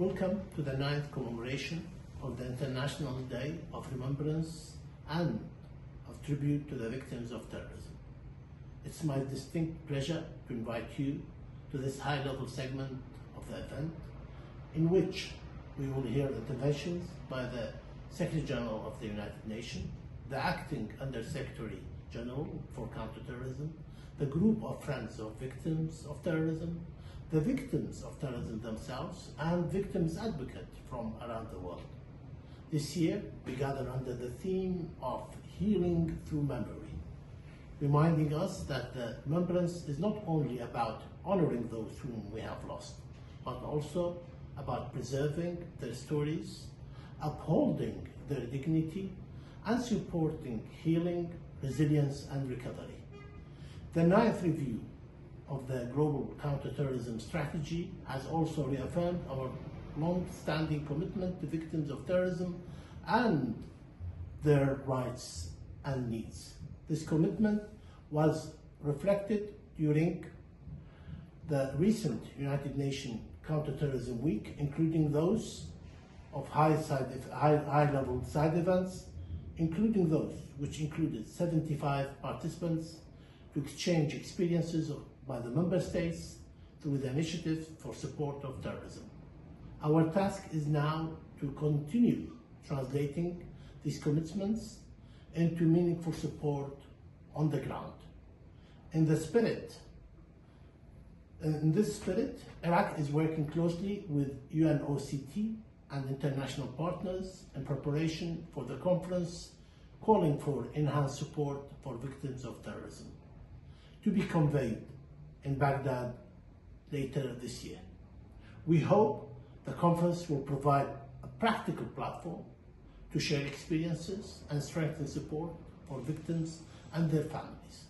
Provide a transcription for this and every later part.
Welcome to the 9th commemoration of the International Day of Remembrance and of tribute to the victims of terrorism. It's my distinct pleasure to invite you to this high-level segment of the event, in which we will hear interventions by the Secretary General of the United Nations, the Acting Under-Secretary General for Counterterrorism, the group of friends of victims of terrorism, the victims of terrorism themselves, and victims advocates from around the world. This year, we gather under the theme of healing through memory, reminding us that the remembrance is not only about honoring those whom we have lost, but also about preserving their stories, upholding their dignity, and supporting healing, resilience, and recovery. The 9th review of the Global Counterterrorism Strategy has also reaffirmed our long-standing commitment to victims of terrorism and their rights and needs. This commitment was reflected during the recent United Nations Counterterrorism Week, including those of high-level side events, including those which included 75 participants to exchange experiences by the member states through the Initiative for Support of Terrorism. Our task is now to continue translating these commitments into meaningful support on the ground. In this spirit, Iraq is working closely with UNOCT and international partners in preparation for the conference calling for enhanced support for victims of terrorism, to be convened in Baghdad later this year. We hope the conference will provide a practical platform to share experiences and strengthen support for victims and their families.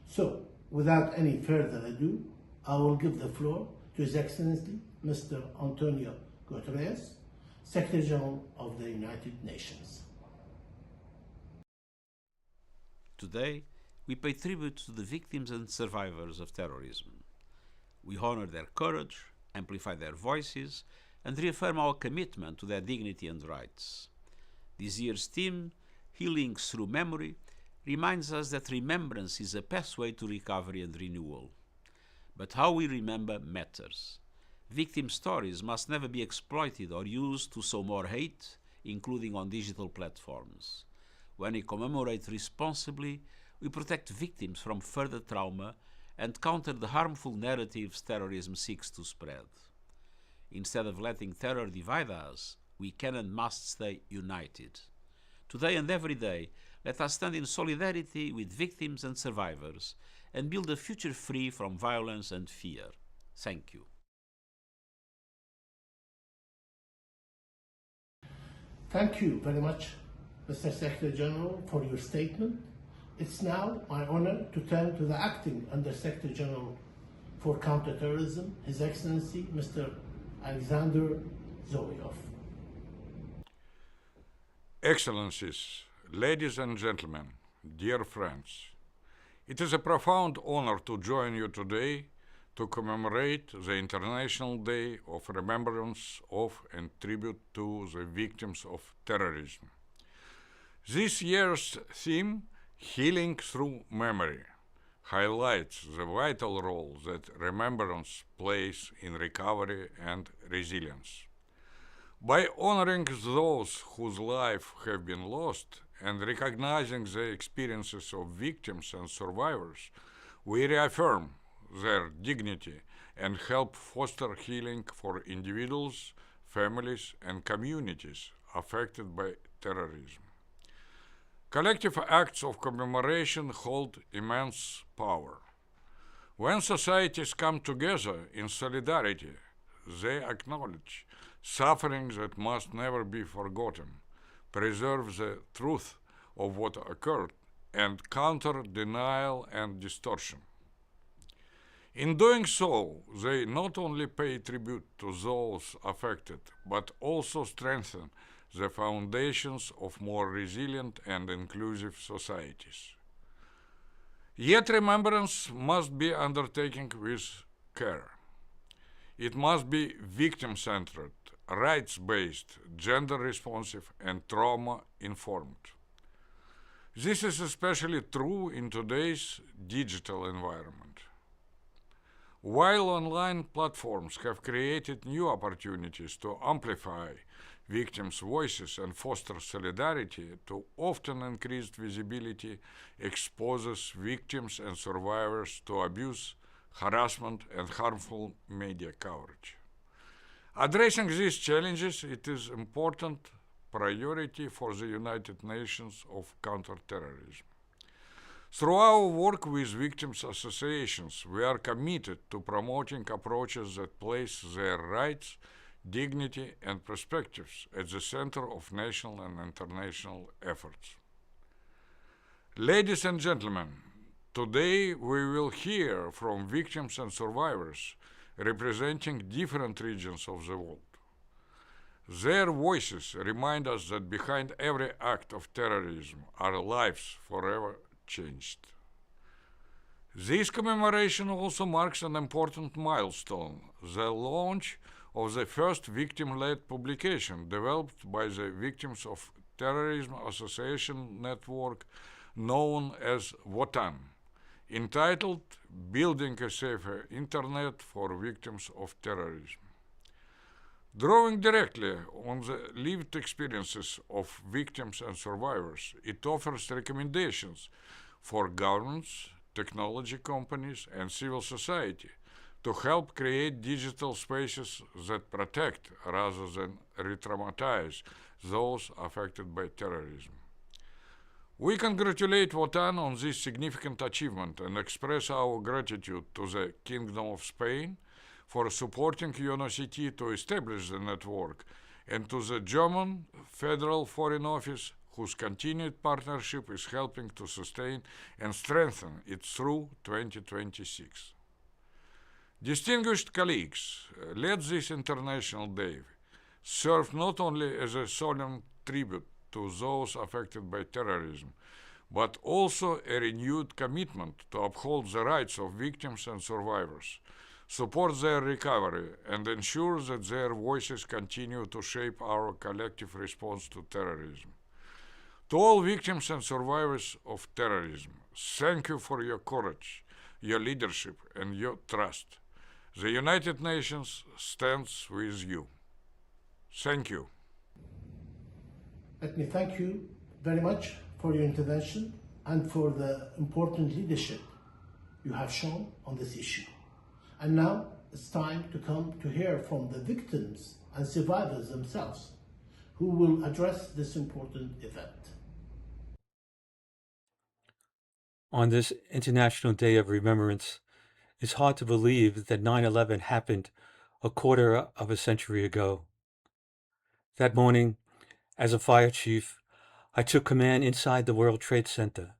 So, without any further ado, I will give the floor to His Excellency Mr. Antonio Guterres, Secretary General of the United Nations. Today, we pay tribute to the victims and survivors of terrorism. We honor their courage, amplify their voices, and reaffirm our commitment to their dignity and rights. This year's theme, Healing Through Memory, reminds us that remembrance is a pathway to recovery and renewal. But how we remember matters. Victim stories must never be exploited or used to sow more hate, including on digital platforms. When we commemorate responsibly, we protect victims from further trauma and counter the harmful narratives terrorism seeks to spread. Instead of letting terror divide us, we can and must stay united. Today and every day, let us stand in solidarity with victims and survivors and build a future free from violence and fear. Thank you. Thank you very much, Mr. Secretary General, for your statement. It's now my honor to turn to the Acting Under-Secretary General for Counterterrorism, His Excellency Mr. Alexander Zoryov. Excellencies, ladies and gentlemen, dear friends, it is a profound honor to join you today to commemorate the International Day of Remembrance of and tribute to the victims of terrorism. This year's theme, Healing Through Memory, highlights the vital role that remembrance plays in recovery and resilience. By honoring those whose lives have been lost and recognizing the experiences of victims and survivors, we reaffirm their dignity and help foster healing for individuals, families, and communities affected by terrorism. Collective acts of commemoration hold immense power. When societies come together in solidarity, they acknowledge suffering that must never be forgotten, preserve the truth of what occurred, and counter denial and distortion. In doing so, they not only pay tribute to those affected, but also strengthen the foundations of more resilient and inclusive societies. Yet remembrance must be undertaken with care. It must be victim-centered rights-based, gender-responsive, and trauma-informed. This is especially true in today's digital environment. While online platforms have created new opportunities to amplify victims' voices and foster solidarity, to often increased visibility exposes victims and survivors to abuse, harassment, and harmful media coverage. Addressing these challenges, it is important priority for the United Nations of counterterrorism. Through our work with victims' associations, we are committed to promoting approaches that place their rights, dignity, and perspectives at the center of national and international efforts. Ladies and gentlemen, today we will hear from victims and survivors representing different regions of the world. Their voices remind us that behind every act of terrorism are lives forever changed. This commemoration also marks an important milestone, the launch of the first victim-led publication developed by the Victims of Terrorism Association Network, known as VoTAN, entitled Building a Safer Internet for Victims of Terrorism. Drawing directly on the lived experiences of victims and survivors, it offers recommendations for governments, technology companies, and civil society to help create digital spaces that protect rather than re-traumatize those affected by terrorism. We congratulate VoTAN on this significant achievement and express our gratitude to the Kingdom of Spain for supporting UNOCT to establish the network, and to the German Federal Foreign Office, whose continued partnership is helping to sustain and strengthen it through 2026. Distinguished colleagues, let this International Day serve not only as a solemn tribute to those affected by terrorism, but also a renewed commitment to uphold the rights of victims and survivors, support their recovery, and ensure that their voices continue to shape our collective response to terrorism. To all victims and survivors of terrorism, thank you for your courage, your leadership, and your trust. The United Nations stands with you. Thank you. Let me thank you very much for your intervention and for the important leadership you have shown on this issue. And now it's time to come to hear from the victims and survivors themselves, who will address this important event. On this International Day of Remembrance, it's hard to believe that 9/11 happened a quarter of a century ago. That morning, as a fire chief, I took command inside the World Trade Center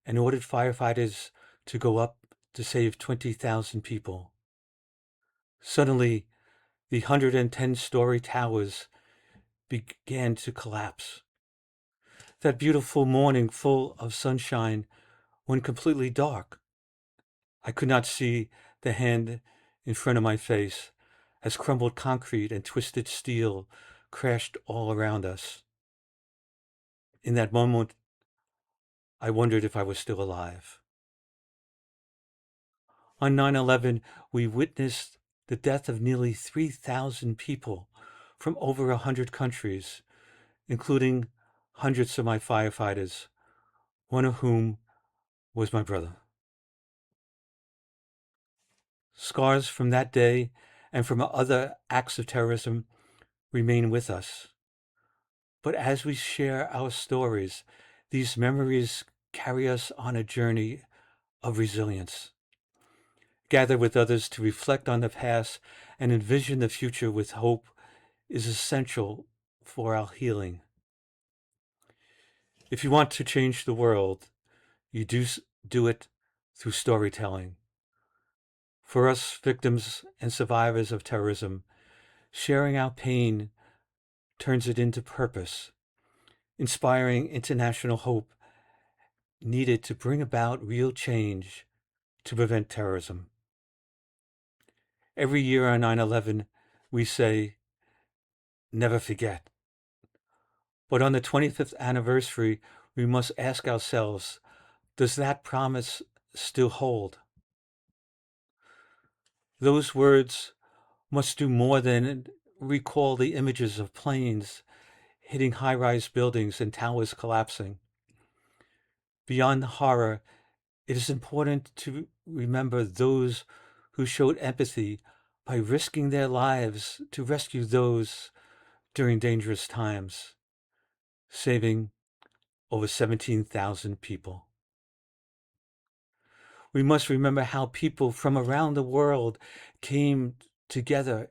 and ordered firefighters to go up to save 20,000 people. Suddenly, the 110-story towers began to collapse. That beautiful morning full of sunshine went completely dark. I could not see the hand in front of my face as crumbled concrete and twisted steel crashed all around us. In that moment, I wondered if I was still alive. On 9/11, we witnessed the death of nearly 3,000 people from over 100 countries, including hundreds of my firefighters, one of whom was my brother. Scars from that day and from other acts of terrorism remain with us. But as we share our stories, these memories carry us on a journey of resilience. Gather with others to reflect on the past and envision the future with hope is essential for our healing. If you want to change the world, you do it through storytelling. For us, victims and survivors of terrorism, sharing our pain turns it into purpose, inspiring international hope needed to bring about real change to prevent terrorism. Every year on 9/11, we say, never forget. But on the 25th anniversary, we must ask ourselves, does that promise still hold? Those words must do more than recall the images of planes hitting high-rise buildings and towers collapsing. Beyond the horror, it is important to remember those who showed empathy by risking their lives to rescue those during dangerous times, saving over 17,000 people. We must remember how people from around the world came together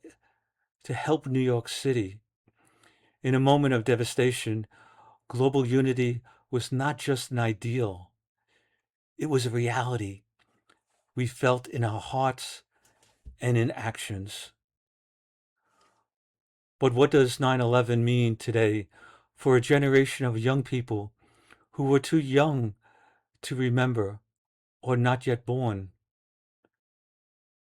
to help New York City. In a moment of devastation, global unity was not just an ideal, it was a reality we felt in our hearts and in actions. But what does 9/11 mean today for a generation of young people who were too young to remember or not yet born?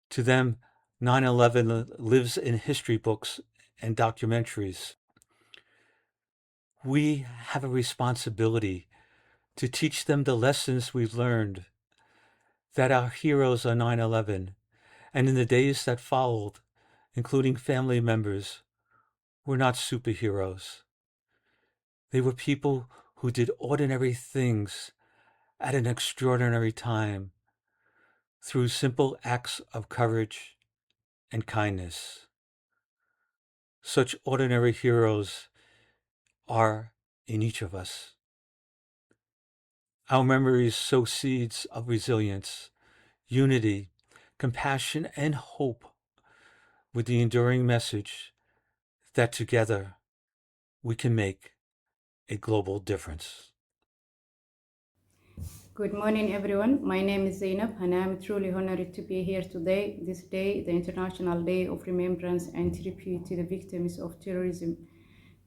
To them, 9/11 lives in history books and documentaries. We have a responsibility to teach them the lessons we've learned, that our heroes on 9/11 and in the days that followed, including family members, were not superheroes. They were people who did ordinary things at an extraordinary time through simple acts of courage and kindness. Such ordinary heroes are in each of us. Our memories sow seeds of resilience, unity, compassion, and hope with the enduring message that together we can make a global difference. Good morning, everyone. My name is Zainab, and I'm truly honored to be here today. This day, the International Day of Remembrance and Tribute to the Victims of Terrorism,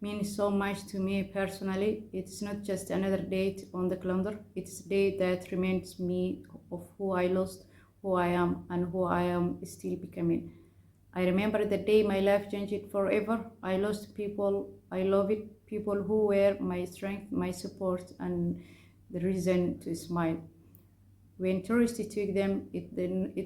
means so much to me personally. It's not just another date on the calendar, it's a day that reminds me of who I lost, who I am, and who I am still becoming. I remember the day my life changed forever. I lost people I loved, people who were my strength, my support, and the reason to smile. When terrorists took them, it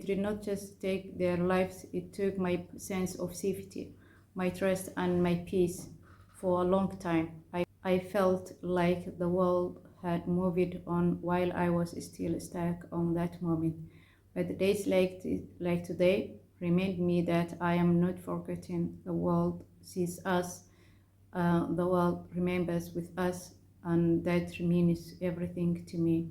did not just take their lives, it took my sense of safety, my trust, and my peace. For a long time, I felt like the world had moved on while I was still stuck on that moment. But days like today remind me that I am not forgotten. The world sees us, the world remembers with us, and that means everything to me.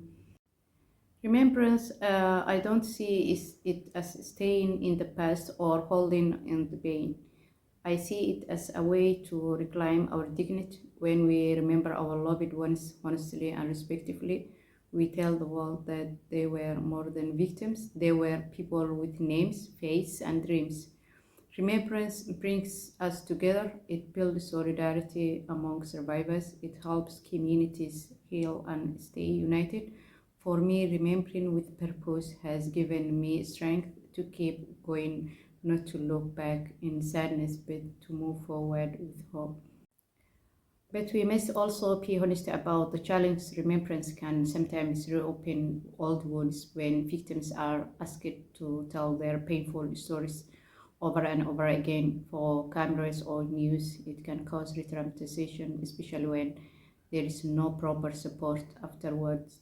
Remembrance, I don't see it as staying in the past or holding in the pain. I see it as a way to reclaim our dignity. When we remember our loved ones honestly and respectfully, we tell the world that they were more than victims, they were people with names, faces, and dreams. Remembrance brings us together, it builds solidarity among survivors, it helps communities heal and stay united. For me, remembering with purpose has given me strength to keep going, not to look back in sadness, but to move forward with hope. But we must also be honest about the challenge. Remembrance can sometimes reopen old wounds when victims are asked to tell their painful stories over and over again for cameras or news. It can cause re-traumatization, especially when there is no proper support afterwards.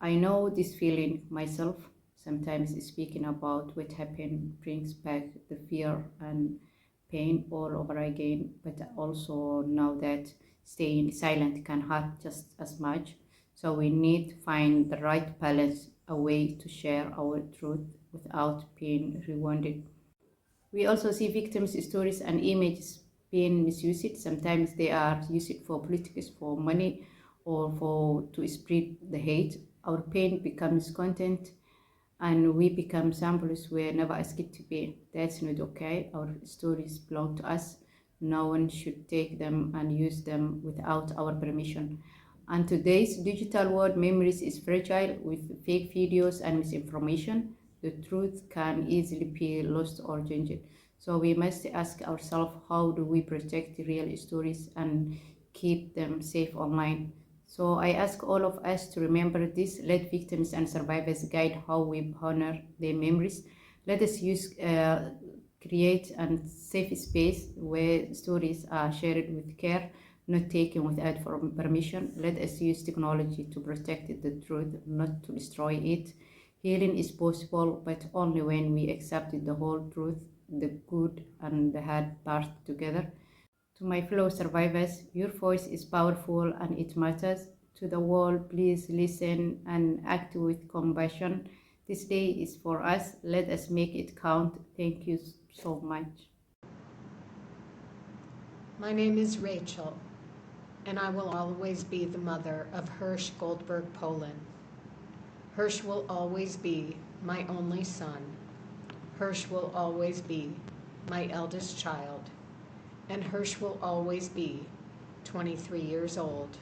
I know this feeling myself. Sometimes speaking about what happened brings back the fear and pain all over again, but also know that staying silent can hurt just as much. So we need to find the right balance, a way to share our truth without being rewounded. We also see victims' stories and images being misused. Sometimes they are used for politics, for money, or for to spread the hate. Our pain becomes content, and we become samples we never asked to be. That's not okay. Our stories belong to us. No one should take them and use them without our permission. And today's digital world, memories is fragile with fake videos and misinformation. The truth can easily be lost or changed. So we must ask ourselves, how do we protect real stories and keep them safe online? So I ask all of us to remember this. Let victims and survivors guide how we honor their memories. Let us create a safe space where stories are shared with care, not taken without permission. Let us use technology to protect the truth, not to destroy it. Healing is possible, but only when we accept the whole truth, the good and the hard part together. To my fellow survivors, your voice is powerful and it matters. To the world, please listen and act with compassion. This day is for us. Let us make it count. Thank you so much. My name is Rachel, and I will always be the mother of Hirsch Goldberg Poland. Hirsch will always be my only son. Hirsch will always be my eldest child. And Hirsch will always be 23 years old.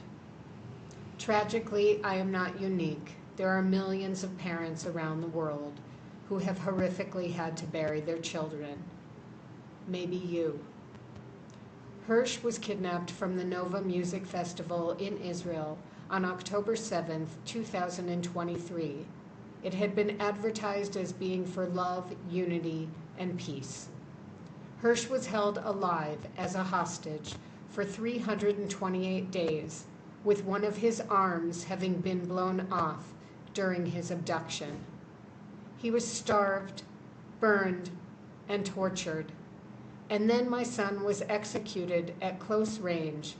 Tragically, I am not unique. There are millions of parents around the world who have horrifically had to bury their children. Maybe you. Hirsch was kidnapped from the Nova Music Festival in Israel on October 7th, 2023. It had been advertised as being for love, unity, and peace. Hirsch was held alive as a hostage for 328 days, with one of his arms having been blown off during his abduction. He was starved, burned, and tortured. And then my son was executed at close range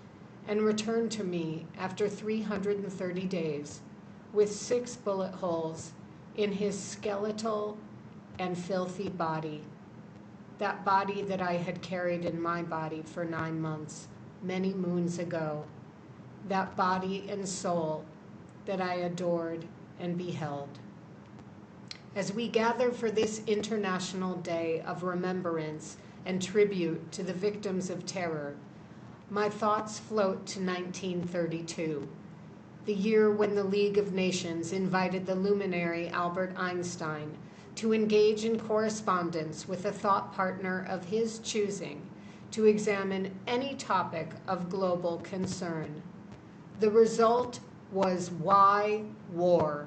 and returned to me after 330 days with 6 bullet holes in his skeletal and filthy body. That body that I had carried in my body for 9 months, many moons ago. That body and soul that I adored and beheld. As we gather for this International Day of Remembrance and tribute to the victims of terror, my thoughts float to 1932, the year when the League of Nations invited the luminary Albert Einstein to engage in correspondence with a thought partner of his choosing to examine any topic of global concern. The result was Why War?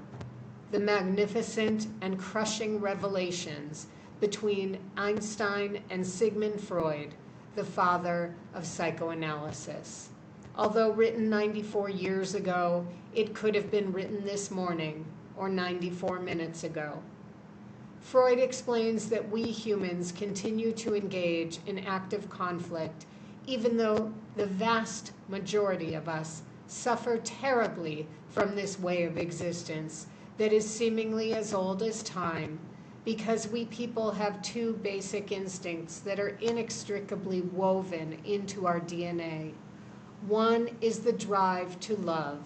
The magnificent and crushing revelations between Einstein and Sigmund Freud, the father of psychoanalysis. Although written 94 years ago, it could have been written this morning or 94 minutes ago. Freud explains that we humans continue to engage in active conflict, even though the vast majority of us suffer terribly from this way of existence that is seemingly as old as time, because we people have 2 basic instincts that are inextricably woven into our DNA. One is the drive to love,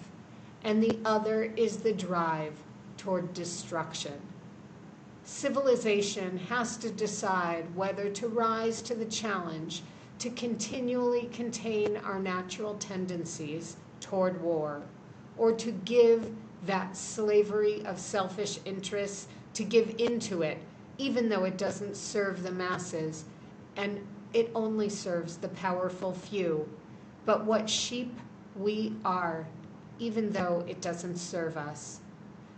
and the other is the drive toward destruction. Civilization has to decide whether to rise to the challenge to continually contain our natural tendencies toward war, or to give that slavery of selfish interests, to give into it, even though it doesn't serve the masses, and it only serves the powerful few. But what sheep we are, even though it doesn't serve us.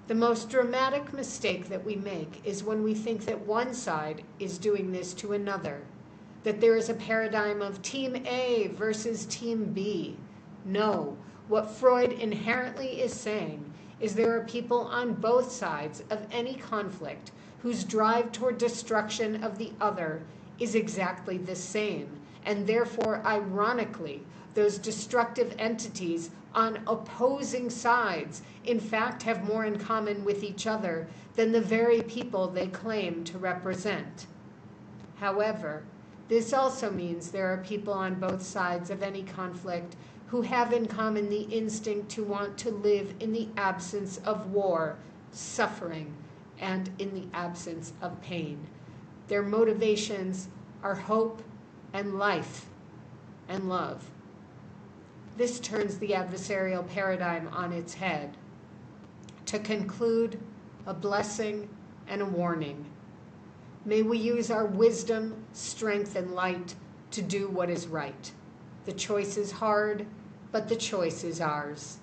The most dramatic mistake that we make is when we think that one side is doing this to another, that there is a paradigm of Team A versus Team B. No, what Freud inherently is saying is there are people on both sides of any conflict whose drive toward destruction of the other is exactly the same, and therefore, ironically, those destructive entities on opposing sides, in fact, have more in common with each other than the very people they claim to represent. However, this also means there are people on both sides of any conflict who have in common the instinct to want to live in the absence of war, suffering, and in the absence of pain. Their motivations are hope and life and love. This turns the adversarial paradigm on its head. To conclude, a blessing and a warning. May we use our wisdom, strength, and light to do what is right. The choice is hard, but the choice is ours.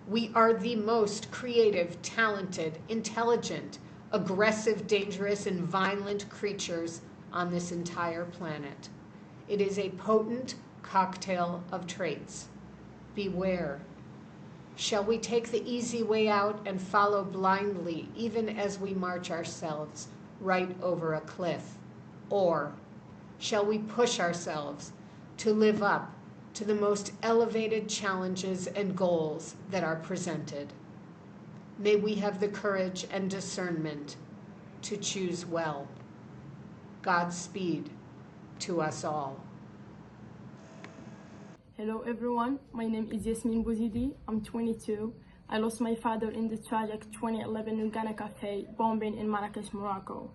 We are the most creative, talented, intelligent, aggressive, dangerous, and violent creatures on this entire planet. It is a potent cocktail of traits. Beware. Shall we take the easy way out and follow blindly, even as we march ourselves right over a cliff? Or shall we push ourselves to live up to the most elevated challenges and goals that are presented? May we have the courage and discernment to choose well. Godspeed to us all. Hello everyone, my name is Yasmin Bouzidi, I'm 22. I lost my father in the tragic 2011 Uganda Cafe bombing in Marrakesh, Morocco.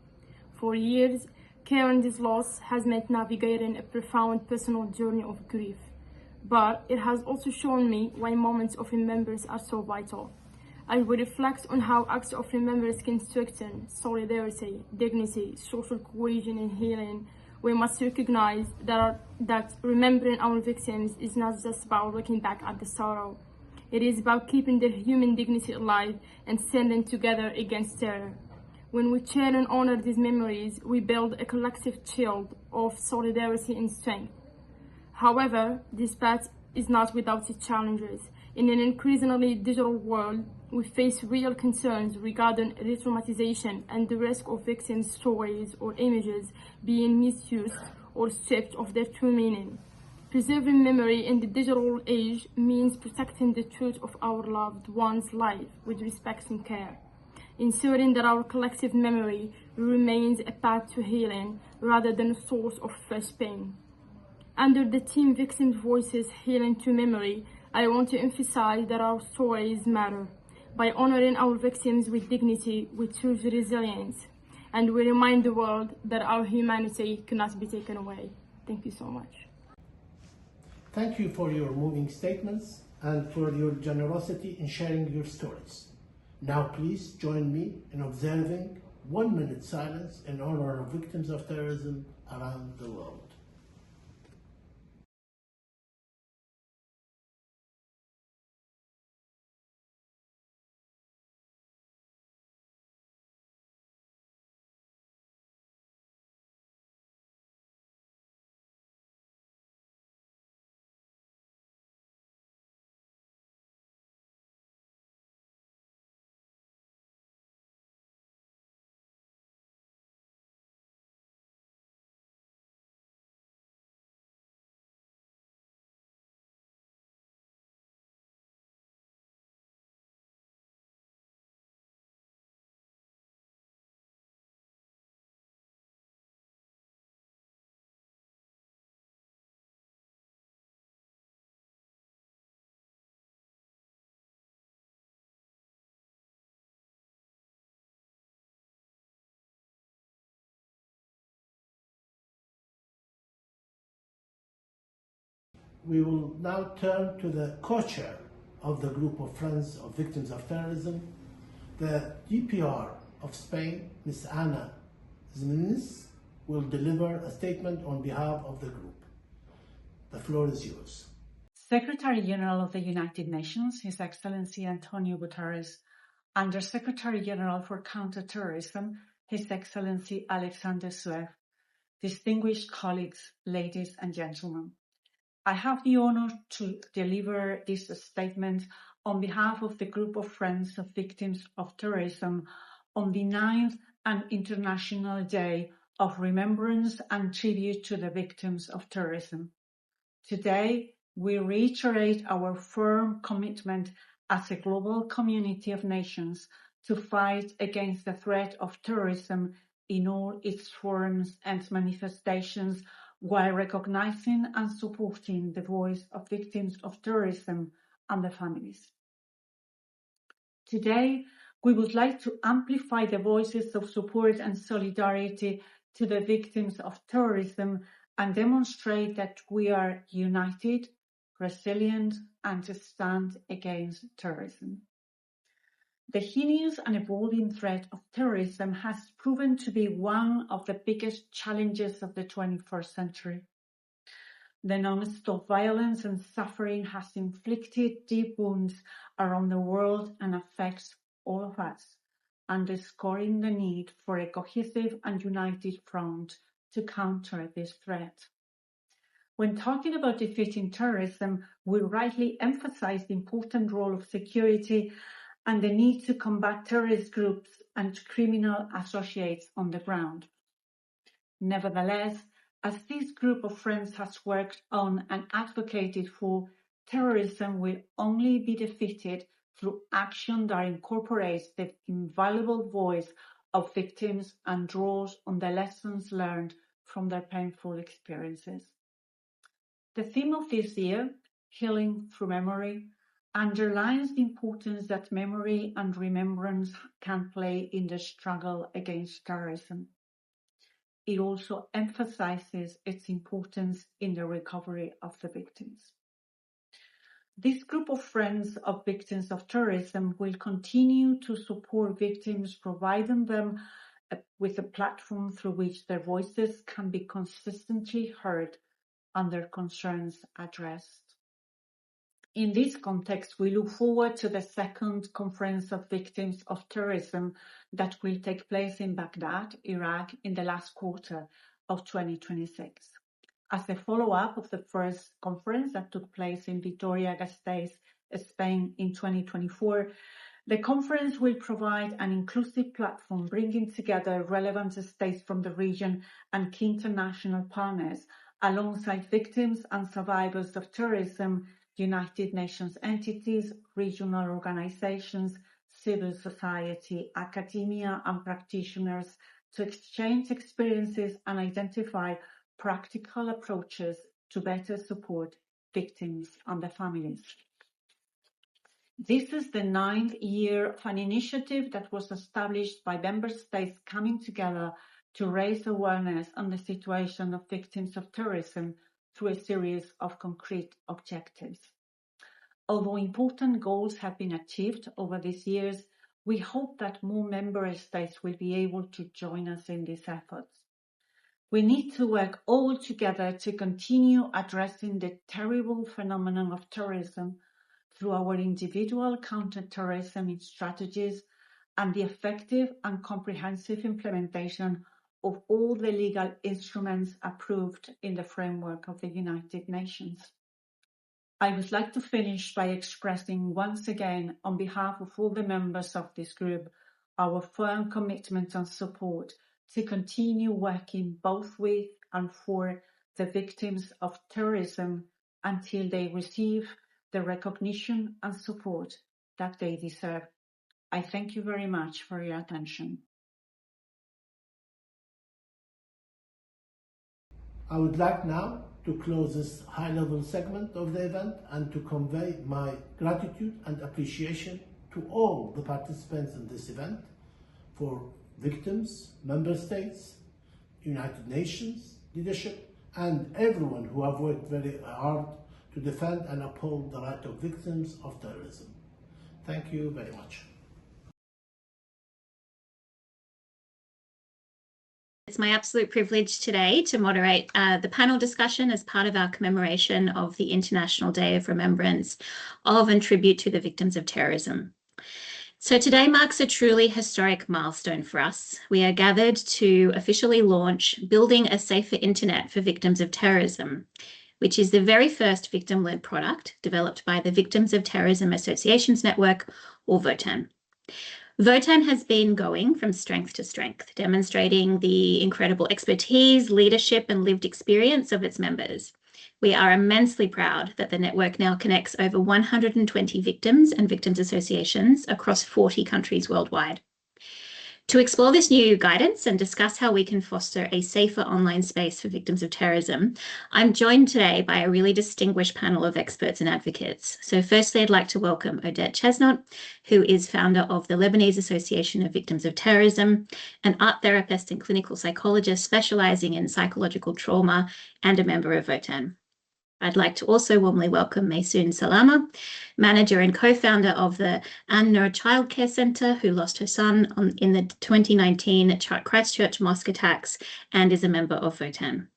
For years, carrying this loss has meant navigating a profound personal journey of grief. But it has also shown me why moments of remembrance are so vital. I will reflect on how acts of remembrance can strengthen solidarity, dignity, social cohesion, and healing. We must recognize that remembering our victims is not just about looking back at the sorrow. It is about keeping their human dignity alive and standing together against terror. When we share and honor these memories, we build a collective shield of solidarity and strength. However, this path is not without its challenges. In an increasingly digital world, we face real concerns regarding re-traumatization and the risk of victims' stories or images being misused or stripped of their true meaning. Preserving memory in the digital age means protecting the truth of our loved one's life with respect and care, ensuring that our collective memory remains a path to healing rather than a source of fresh pain. Under the theme Victims' Voices Healing to Memory, I want to emphasize that our stories matter. By honoring our victims with dignity, we choose resilience, and we remind the world that our humanity cannot be taken away. Thank you so much. Thank you for your moving statements and for your generosity in sharing your stories. Now please join me in observing 1 minute silence in honor of victims of terrorism around the world. We will now turn to the co-chair of the group of Friends of Victims of Terrorism, the DPR of Spain, Ms. Ana Jimenez, will deliver a statement on behalf of the group. The floor is yours. Secretary General of the United Nations, His Excellency Antonio Guterres, Under Secretary General for Counterterrorism, His Excellency Alexander Suev, distinguished colleagues, ladies and gentlemen. I have the honor to deliver this statement on behalf of the group of Friends of Victims of Terrorism on the 9th and International Day of Remembrance and Tribute to the Victims of Terrorism. Today, we reiterate our firm commitment as a global community of nations to fight against the threat of terrorism in all its forms and manifestations, while recognizing and supporting the voice of victims of terrorism and their families. Today, we would like to amplify the voices of support and solidarity to the victims of terrorism and demonstrate that we are united, resilient, and to stand against terrorism. The heinous and evolving threat of terrorism has proven to be one of the biggest challenges of the 21st century. The non-stop violence and suffering has inflicted deep wounds around the world and affects all of us, underscoring the need for a cohesive and united front to counter this threat. When talking about defeating terrorism, we rightly emphasize the important role of security and the need to combat terrorist groups and criminal associates on the ground. Nevertheless, as this group of friends has worked on and advocated for, terrorism will only be defeated through action that incorporates the invaluable voice of victims and draws on the lessons learned from their painful experiences. The theme of this year, Healing Through Memory, underlines the importance that memory and remembrance can play in the struggle against terrorism. It also emphasizes its importance in the recovery of the victims. This group of friends of victims of terrorism will continue to support victims, providing them with a platform through which their voices can be consistently heard and their concerns addressed. In this context, we look forward to the second Conference of Victims of Terrorism that will take place in Baghdad, Iraq, in the last quarter of 2026. As a follow-up of the first conference that took place in Vitoria-Gasteiz, Spain in 2024, the conference will provide an inclusive platform bringing together relevant states from the region and key international partners, alongside victims and survivors of terrorism, United Nations entities, regional organizations, civil society, academia, and practitioners to exchange experiences and identify practical approaches to better support victims and their families. This is the 9th year of an initiative that was established by member states coming together to raise awareness on the situation of victims of terrorism through a series of concrete objectives. Although important goals have been achieved over these years, we hope that more member states will be able to join us in these efforts. We need to work all together to continue addressing the terrible phenomenon of terrorism through our individual counter-terrorism strategies and the effective and comprehensive implementation of all the legal instruments approved in the framework of the United Nations. I would like to finish by expressing once again, on behalf of all the members of this group, our firm commitment and support to continue working both with and for the victims of terrorism until they receive the recognition and support that they deserve. I thank you very much for your attention. I would like now to close this high-level segment of the event and to convey my gratitude and appreciation to all the participants in this event, for victims, member states, United Nations leadership, and everyone who have worked very hard to defend and uphold the right of victims of terrorism. Thank you very much. It's my absolute privilege today to moderate the panel discussion as part of our commemoration of the International Day of Remembrance of and tribute to the victims of terrorism. So today marks a truly historic milestone for us. We are gathered to officially launch Building a Safer Internet for Victims of Terrorism, which is the very first victim-led product developed by the Victims of Terrorism Associations Network, or VoTAN. VoTAN has been going from strength to strength, demonstrating the incredible expertise, leadership, and lived experience of its members. We are immensely proud that the network now connects over 120 victims and victims associations across 40 countries worldwide. To explore this new guidance and discuss how we can foster a safer online space for victims of terrorism, I'm joined today by a really distinguished panel of experts and advocates. So firstly, I'd like to welcome Odette Chesnot, who is founder of the Lebanese Association of Victims of Terrorism, an art therapist and clinical psychologist specializing in psychological trauma, and a member of VoTAN. I'd like to also warmly welcome Maysoon Salama, manager and co-founder of the An-Nur Childcare Centre, who lost her son in the 2019 Christchurch mosque attacks and is a member of VoTAN.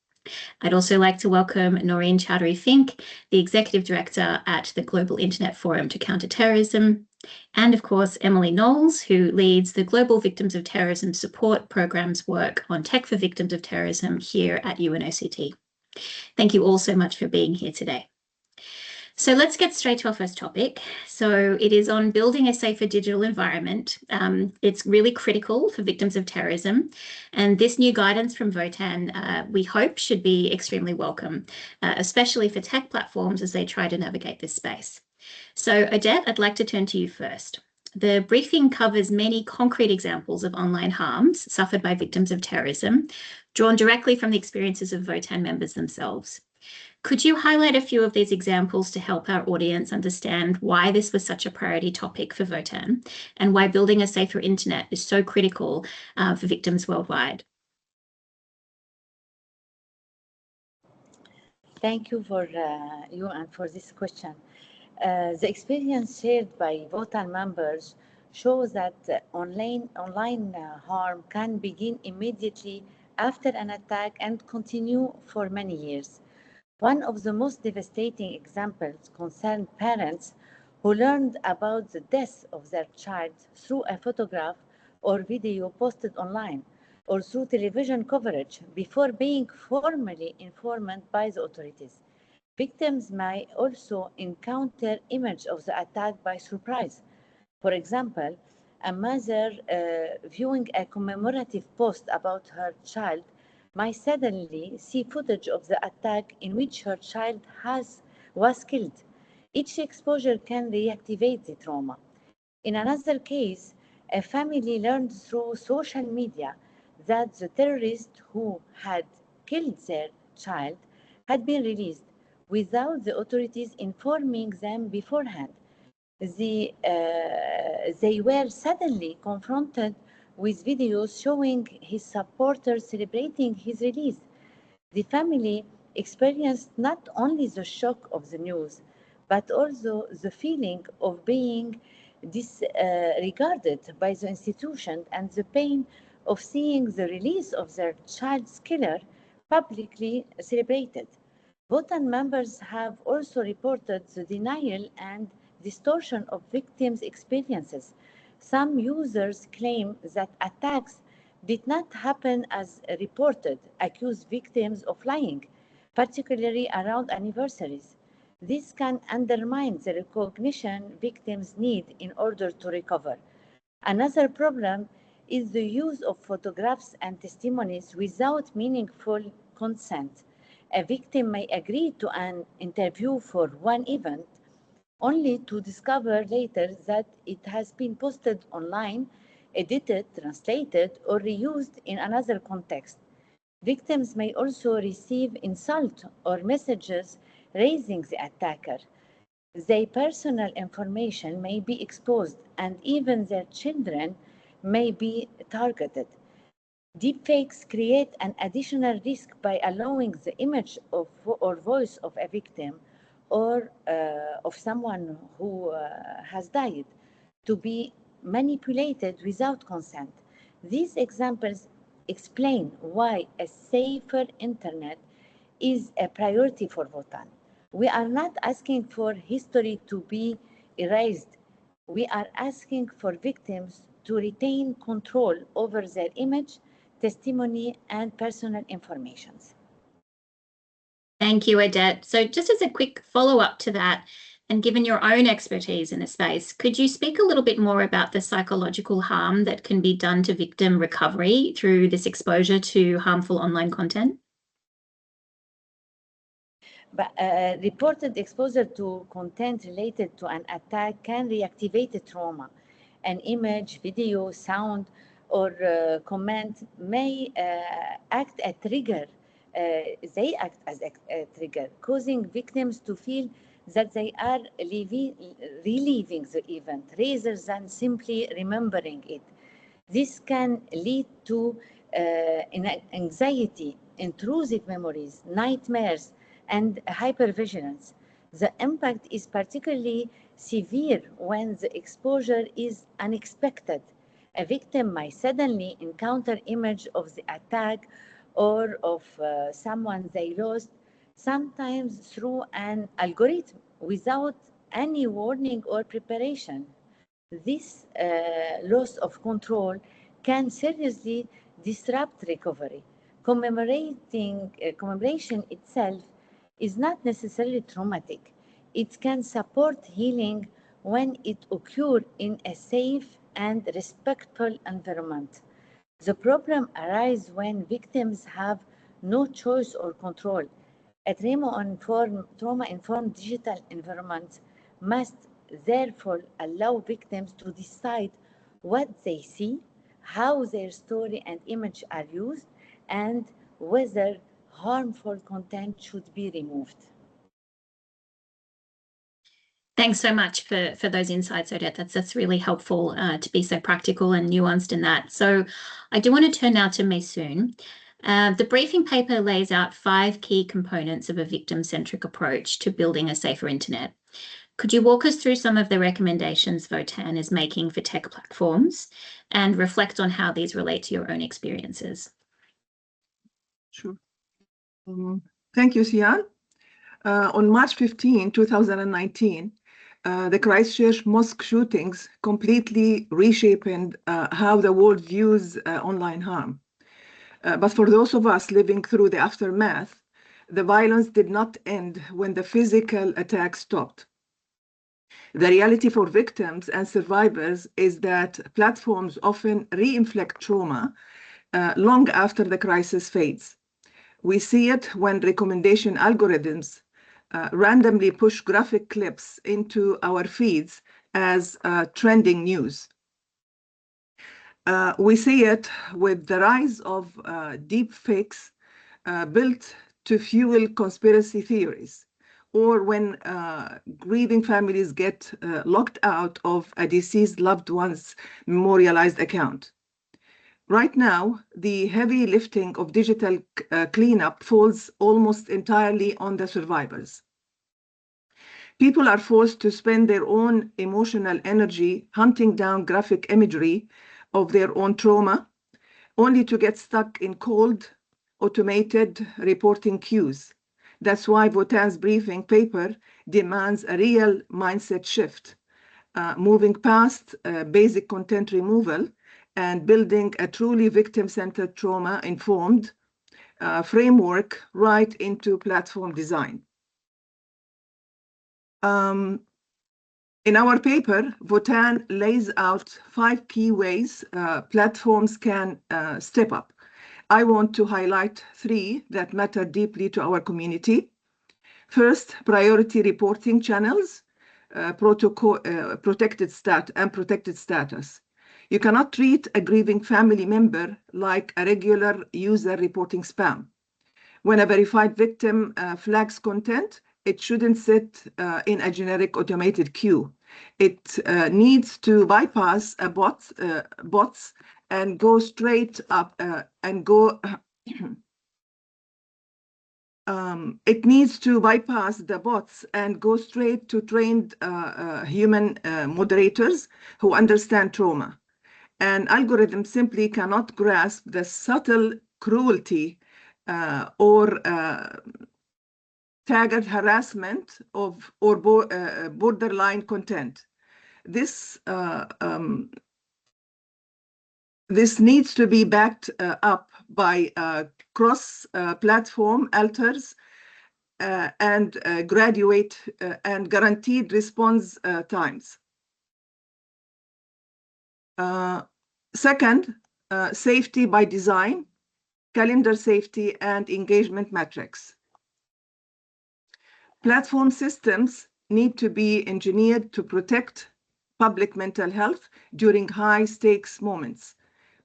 I'd also like to welcome Noreen Chowdhury Fink, the Executive Director at the Global Internet Forum to Counter Terrorism, and of course, Emily Knowles, who leads the Global Victims of Terrorism Support Program's work on tech for victims of terrorism here at UNOCT. Thank you all so much for being here today. So let's get straight to our first topic. So it is on building a safer digital environment. It's really critical for victims of terrorism. And this new guidance from VoTAN, we hope, should be extremely welcome, especially for tech platforms as they try to navigate this space. So Odette, I'd like to turn to you first. The briefing covers many concrete examples of online harms suffered by victims of terrorism, drawn directly from the experiences of VoTAN members themselves. Could you highlight a few of these examples to help our audience understand why this was such a priority topic for VoTAN and why building a safer internet is so critical for victims worldwide? Thank you for you and for this question. The experience shared by VoTAN members shows that online harm can begin immediately after an attack and continue for many years. One of the most devastating examples concerned parents who learned about the death of their child through a photograph or video posted online or through television coverage before being formally informed by the authorities. Victims may also encounter images of the attack by surprise. For example, a mother viewing a commemorative post about her child might suddenly see footage of the attack in which her child was killed. Each exposure can reactivate the trauma. In another case, a family learned through social media that the terrorist who had killed their child had been released without the authorities informing them beforehand. They were suddenly confronted with videos showing his supporters celebrating his release. The family experienced not only the shock of the news, but also the feeling of being disregarded by the institution and the pain of seeing the release of their child's killer publicly celebrated. VoTAN members have also reported the denial and distortion of victims' experiences. Some users claim that attacks did not happen as reported, accuse victims of lying, particularly around anniversaries. This can undermine the recognition victims need in order to recover. Another problem is the use of photographs and testimonies without meaningful consent. A victim may agree to an interview for one event, only to discover later that it has been posted online, edited, translated, or reused in another context. Victims may also receive insult or messages raising the attacker. Their personal information may be exposed, and even their children may be targeted. Deepfakes create an additional risk by allowing the image of or voice of a victim or of someone who has died to be manipulated without consent. These examples explain why a safer internet is a priority for VoTAN. We are not asking for history to be erased. We are asking for victims to retain control over their image, testimony, and personal information. Thank you, Odette. So just as a quick follow-up to that, and given your own expertise in the space, could you speak a little bit more about the psychological harm that can be done to victim recovery through this exposure to harmful online content? But reported exposure to content related to an attack can reactivate a trauma. An image, video, sound, or comment may act as a trigger. They act as a trigger, causing victims to feel that they are reliving the event rather than simply remembering it. This can lead to anxiety, intrusive memories, nightmares, and hypervigilance. The impact is particularly severe when the exposure is unexpected. A victim might suddenly encounter image of the attack or of someone they lost, sometimes through an algorithm without any warning or preparation. This loss of control can seriously disrupt recovery. Commemoration itself is not necessarily traumatic. It can support healing when it occurs in a safe and respectful environment. The problem arises when victims have no choice or control. A trauma-informed digital environment must therefore allow victims to decide what they see, how their story and image are used, and whether harmful content should be removed. Thanks so much for those insights, Odette. That's really helpful to be so practical and nuanced in that. So I do want to turn now to Maysoon. The briefing paper lays out 5 key components of a victim-centric approach to building a safer internet. Could you walk us through some of the recommendations VoTAN is making for tech platforms and reflect on how these relate to your own experiences? Sure. Thank you, Sian. On March 15, 2019, the Christchurch mosque shootings completely reshaped how the world views online harm. But for those of us living through the aftermath, the violence did not end when the physical attack stopped. The reality for victims and survivors is that platforms often reinflict trauma long after the crisis fades. We see it when recommendation algorithms randomly push graphic clips into our feeds as trending news. We see it with the rise of deep fakes built to fuel conspiracy theories, or when grieving families get locked out of a deceased loved one's memorialized account. Right now, the heavy lifting of digital cleanup falls almost entirely on the survivors. People are forced to spend their own emotional energy hunting down graphic imagery of their own trauma, only to get stuck in cold, automated reporting queues. That's why VoTAN's briefing paper demands a real mindset shift, moving past basic content removal and building a truly victim-centered trauma-informed framework right into platform design. In our paper, VoTAN lays out 5 key ways platforms can step up. I want to highlight 3 that matter deeply to our community. First, priority reporting channels, protected status. You cannot treat a grieving family member like a regular user reporting spam. When a verified victim flags content, it shouldn't sit in a generic automated queue. It needs to bypass bots and go straight up it needs to bypass the bots and go straight to trained human moderators who understand trauma. An algorithm simply cannot grasp the subtle cruelty or targeted harassment or borderline content. This needs to be backed up by cross-platform alters and graduate and guaranteed response times. Second, safety by design, calendar safety, and engagement metrics. Platform systems need to be engineered to protect public mental health during high-stakes moments.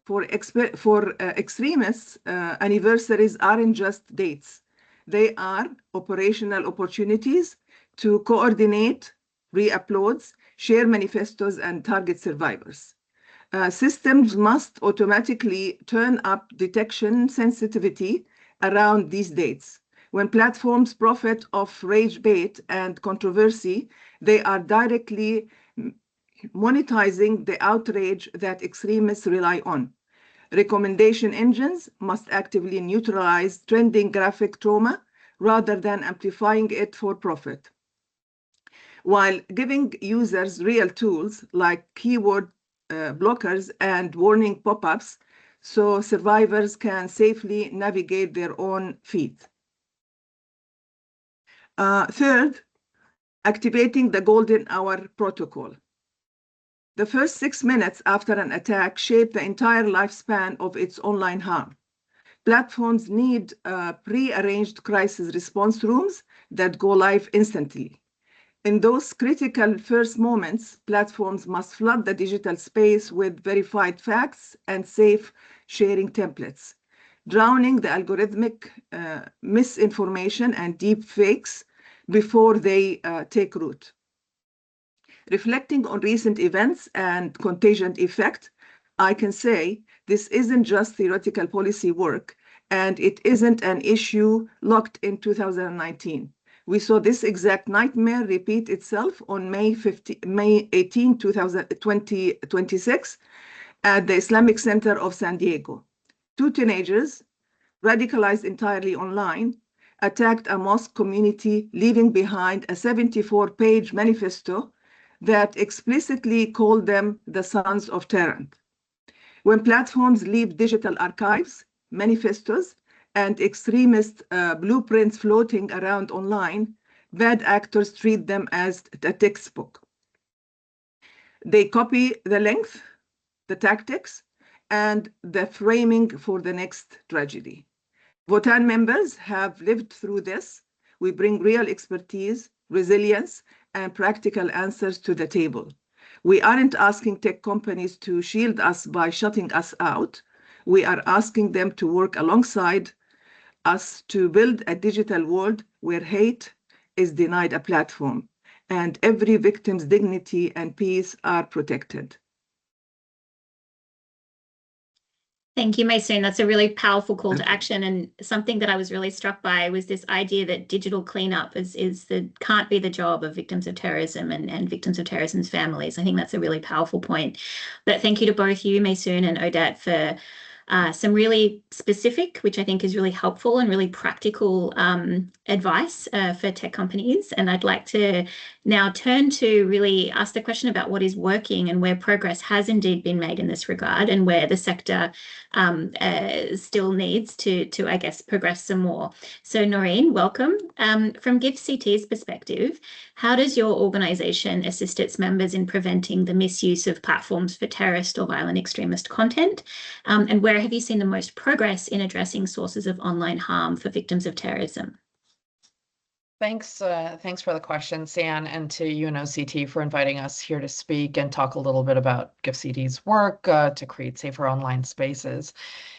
For extremists, anniversaries aren't just dates. They are operational opportunities to coordinate re-uploads, share manifestos, and target survivors. Systems must automatically turn up detection sensitivity around these dates, When platforms profit off rage bait and controversy, they are directly monetizing the outrage that extremists rely on. Recommendation engines must actively neutralize trending graphic trauma rather than amplifying it for profit, while giving users real tools like keyword blockers and warning pop-ups so survivors can safely navigate their own feed. Third, activating the golden hour protocol. The first 6 minutes after an attack shape the entire lifespan of its online harm. Platforms need pre-arranged crisis response rooms that go live instantly. In those critical first moments, platforms must flood the digital space with verified facts and safe sharing templates, drowning the algorithmic misinformation and deep fakes before they take root. Reflecting on recent events and contagion effect, I can say this isn't just theoretical policy work, and it isn't an issue locked in 2019. We saw this exact nightmare repeat itself on May 18, 2026 at the Islamic Center of San Diego. 2 teenagers, radicalized entirely online, attacked a mosque community, leaving behind a 74-page manifesto that explicitly called them the sons of tyrant. When platforms leave digital archives, manifestos, and extremist blueprints floating around online, bad actors treat them as a textbook. They copy the length, the tactics, and the framing for the next tragedy. VoTAN members have lived through this. We bring real expertise, resilience, and practical answers to the table. We aren't asking tech companies to shield us by shutting us out. We are asking them to work alongside us to build a digital world where hate is denied a platform and every victim's dignity and peace are protected. Thank you, Maysoon. That's a really powerful call to action, and something that I was really struck by was this idea that digital cleanup can't be the job of victims of terrorism and victims of terrorism's families. I think that's a really powerful point. But thank you to both you, Maysoon and Odette, for some really specific, which I think is really helpful and really practical advice for tech companies. And I'd like to now turn to really ask the question about what is working and where progress has indeed been made in this regard, and where the sector still needs to I guess, progress some more. So Noreen, welcome. From GiveCT's perspective, how does your organisation assist its members in preventing the misuse of platforms for terrorist or violent extremist content? And where have you seen the most progress in addressing sources of online harm for victims of terrorism? Thanks for the question, San, and to UNOCT for inviting us here to speak and talk a little bit about GiveCT's work to create safer online spaces.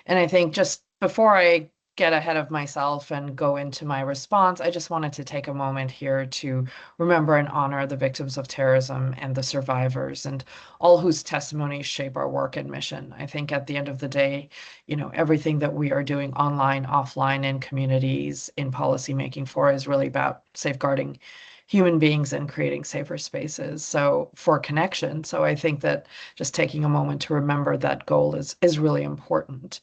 And I think just before I get ahead of myself and go into my response, I just wanted to take a moment here to remember and honor the victims of terrorism and the survivors and all whose testimonies shape our work and mission. I think at the end of the day, everything that we are doing online, offline, in communities, in policymaking for is really about safeguarding human beings and creating safer spaces. So for connection. So I think that just taking a moment to remember that goal is really important.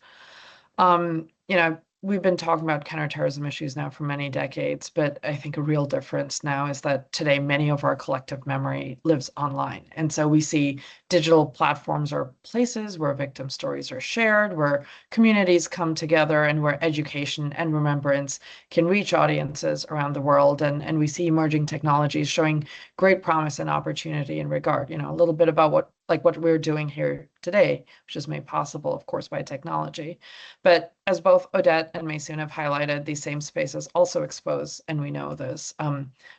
We've been talking about counterterrorism issues now for many decades, but I think a real difference now is that today many of our collective memory lives online. And so we see digital platforms are places where victim stories are shared, where communities come together, and where education and remembrance can reach audiences around the world. And we see emerging technologies showing great promise and opportunity in regard, a little bit about what we're doing here today, which is made possible, of course, by technology. But as both Odette and Maysoon have highlighted, these same spaces also expose, and we know this,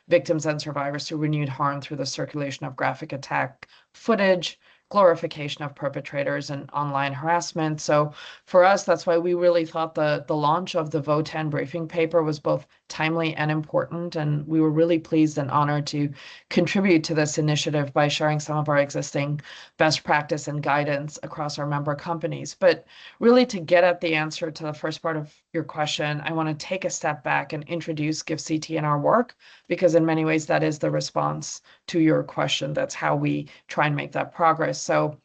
victims and survivors to renewed harm through the circulation of graphic attack footage, glorification of perpetrators and online harassment. So for us, that's why we really thought the launch of the VoTAN briefing paper was both timely and important. And we were really pleased and honored to contribute to this initiative by sharing some of our existing best practice and guidance across our member companies. But really, to get at the answer to the first part of your question, I want to take a step back and introduce GiveCT and our work, because in many ways that is the response to your question. That's how we try and make that progress. So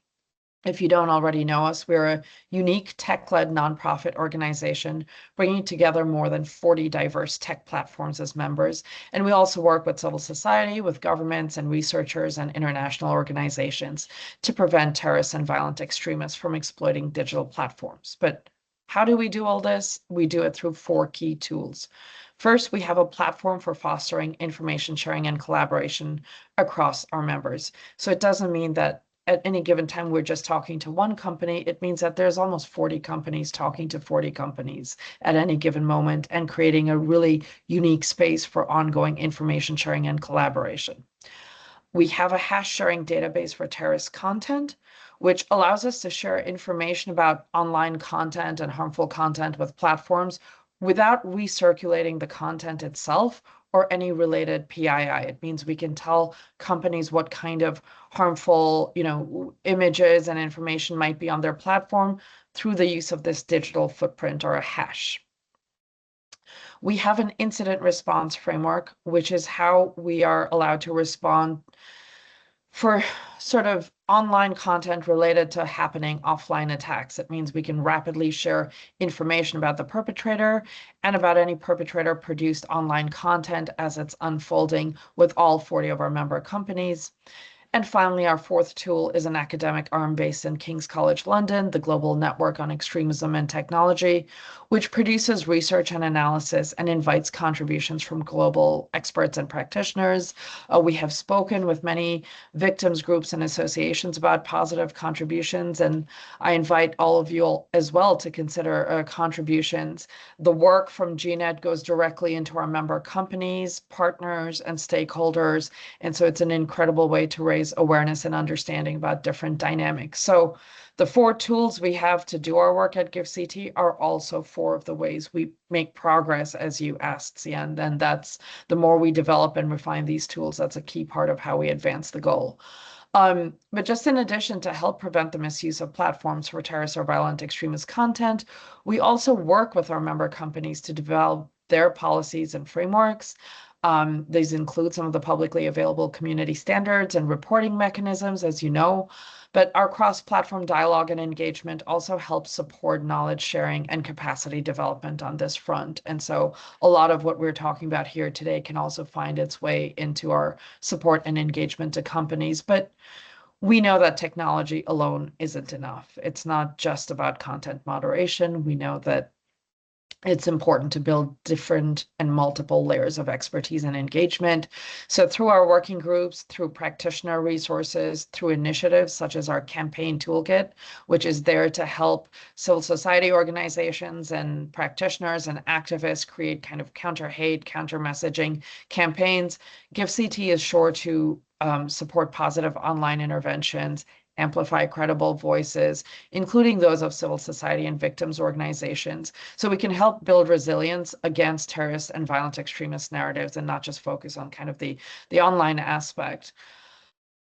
if you don't already know us, we're a unique tech-led nonprofit organization bringing together more than 40 diverse tech platforms as members. And we also work with civil society, with governments and researchers and international organizations to prevent terrorists and violent extremists from exploiting digital platforms. But how do we do all this? We do it through 4 key tools. First, we have a platform for fostering information sharing and collaboration across our members. So it doesn't mean that at any given time we're just talking to one company. It means that there's almost 40 companies talking to 40 companies at any given moment and creating a really unique space for ongoing information sharing and collaboration. We have a hash sharing database for terrorist content, which allows us to share information about online content and harmful content with platforms without recirculating the content itself or any related PII. It means we can tell companies what kind of harmful, images and information might be on their platform through the use of this digital footprint or a hash. We have an incident response framework, which is how we are allowed to respond for sort of online content related to happening offline attacks. It means we can rapidly share information about the perpetrator and about any perpetrator produced online content as it's unfolding with all 40 of our member companies. And finally, our 4th tool is an academic arm based in King's College London, the Global Network on Extremism and Technology, which produces research and analysis and invites contributions from global experts and practitioners. We have spoken with many victims groups and associations about positive contributions, and I invite all of you as well to consider contributions. The work from GNet goes directly into our member companies, partners, and stakeholders, and so it's an incredible way to raise awareness and understanding about different dynamics. So the 4 tools we have to do our work at GiveCT are also 4 of the ways we make progress, as you asked, Sian. And that's the more we develop and refine these tools, that's a key part of how we advance the goal. But just in addition to help prevent the misuse of platforms for terrorist or violent extremist content, we also work with our member companies to develop their policies and frameworks. These include some of the publicly available community standards and reporting mechanisms, as you know, but our cross-platform dialogue and engagement also helps support knowledge sharing and capacity development on this front. And so a lot of what we're talking about here today can also find its way into our support and engagement to companies. But we know that technology alone isn't enough. It's not just about content moderation. We know that it's important to build different and multiple layers of expertise and engagement. So through our working groups, through practitioner resources, through initiatives such as our campaign toolkit, which is there to help civil society organizations and practitioners and activists create kind of counter-hate, counter-messaging campaigns, GiveCT is sure to support positive online interventions, amplify credible voices, including those of civil society and victims organizations, so we can help build resilience against terrorist and violent extremist narratives and not just focus on kind of the online aspect.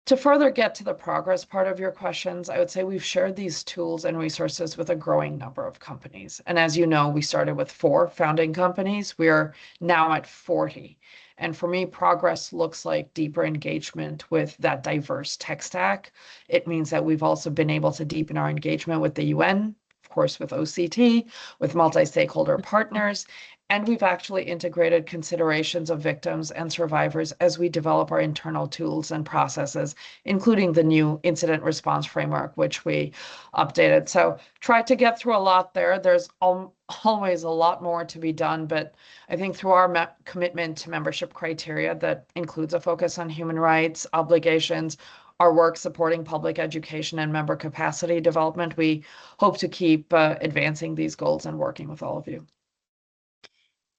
To further get to the progress part of your questions, I would say we've shared these tools and resources with a growing number of companies. And as you know, we started with 4 founding companies. We're now at 40. And for me, progress looks like deeper engagement with that diverse tech stack. It means that we've also been able to deepen our engagement with the UN, of course, with OCT, with multi-stakeholder partners, and we've actually integrated considerations of victims and survivors as we develop our internal tools and processes, including the new incident response framework, which we updated. So tried to get through a lot there. There's always a lot more to be done, but I think through our commitment to membership criteria that includes a focus on human rights, obligations, our work supporting public education and member capacity development, we hope to keep advancing these goals and working with all of you.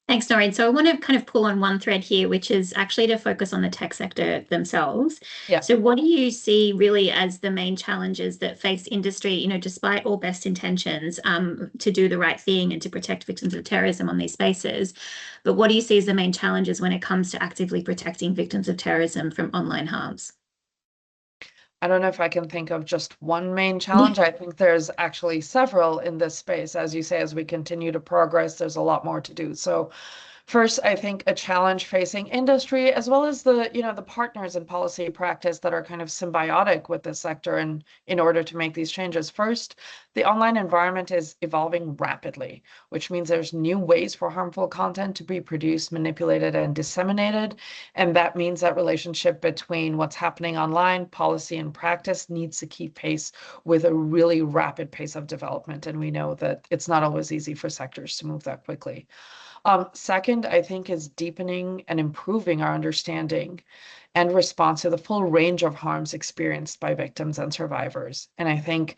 Thanks, Noreen. So I want to kind of pull on one thread here, which is actually to focus on the tech sector themselves. Yeah. So what do you see really as the main challenges that face industry, you know, despite all best intentions to do the right thing and to protect victims of terrorism on these spaces? But what do you see as the main challenges when it comes to actively protecting victims of terrorism from online harms? I don't know if I can think of just one main challenge. I think there's actually several in this space. As you say, as we continue to progress, there's a lot more to do. So first, I think a challenge facing industry as well as the partners in policy practice that are kind of symbiotic with this sector and in order to make these changes. First, the online environment is evolving rapidly, which means there's new ways for harmful content to be produced, manipulated, and disseminated. And that means that relationship between what's happening online, policy, and practice needs to keep pace with a really rapid pace of development. And we know that it's not always easy for sectors to move that quickly. Second, I think, is deepening and improving our understanding and response to the full range of harms experienced by victims and survivors. And I think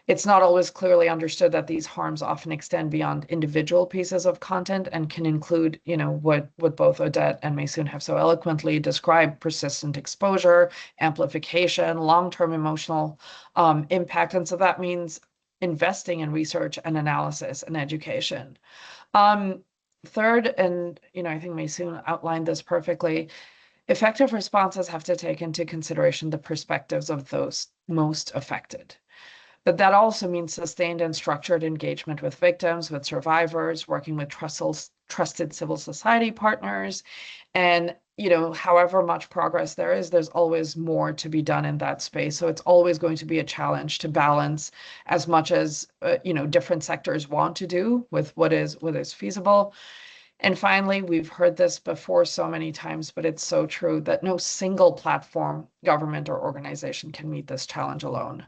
it's not always clearly understood that these harms often extend beyond individual pieces of content and can include, what both Odette and Maysoon have so eloquently described: persistent exposure, amplification, long-term emotional impact. And so that means investing in research and analysis and education. Third, and I think Maysoon outlined this perfectly, effective responses have to take into consideration the perspectives of those most affected. But that also means sustained and structured engagement with victims, with survivors, working with trusted civil society partners. And, however much progress there is, there's always more to be done in that space. So it's always going to be a challenge to balance as much as, different sectors want to do with what is feasible. And finally, we've heard this before so many times, but it's so true that no single platform, government, or organization can meet this challenge alone.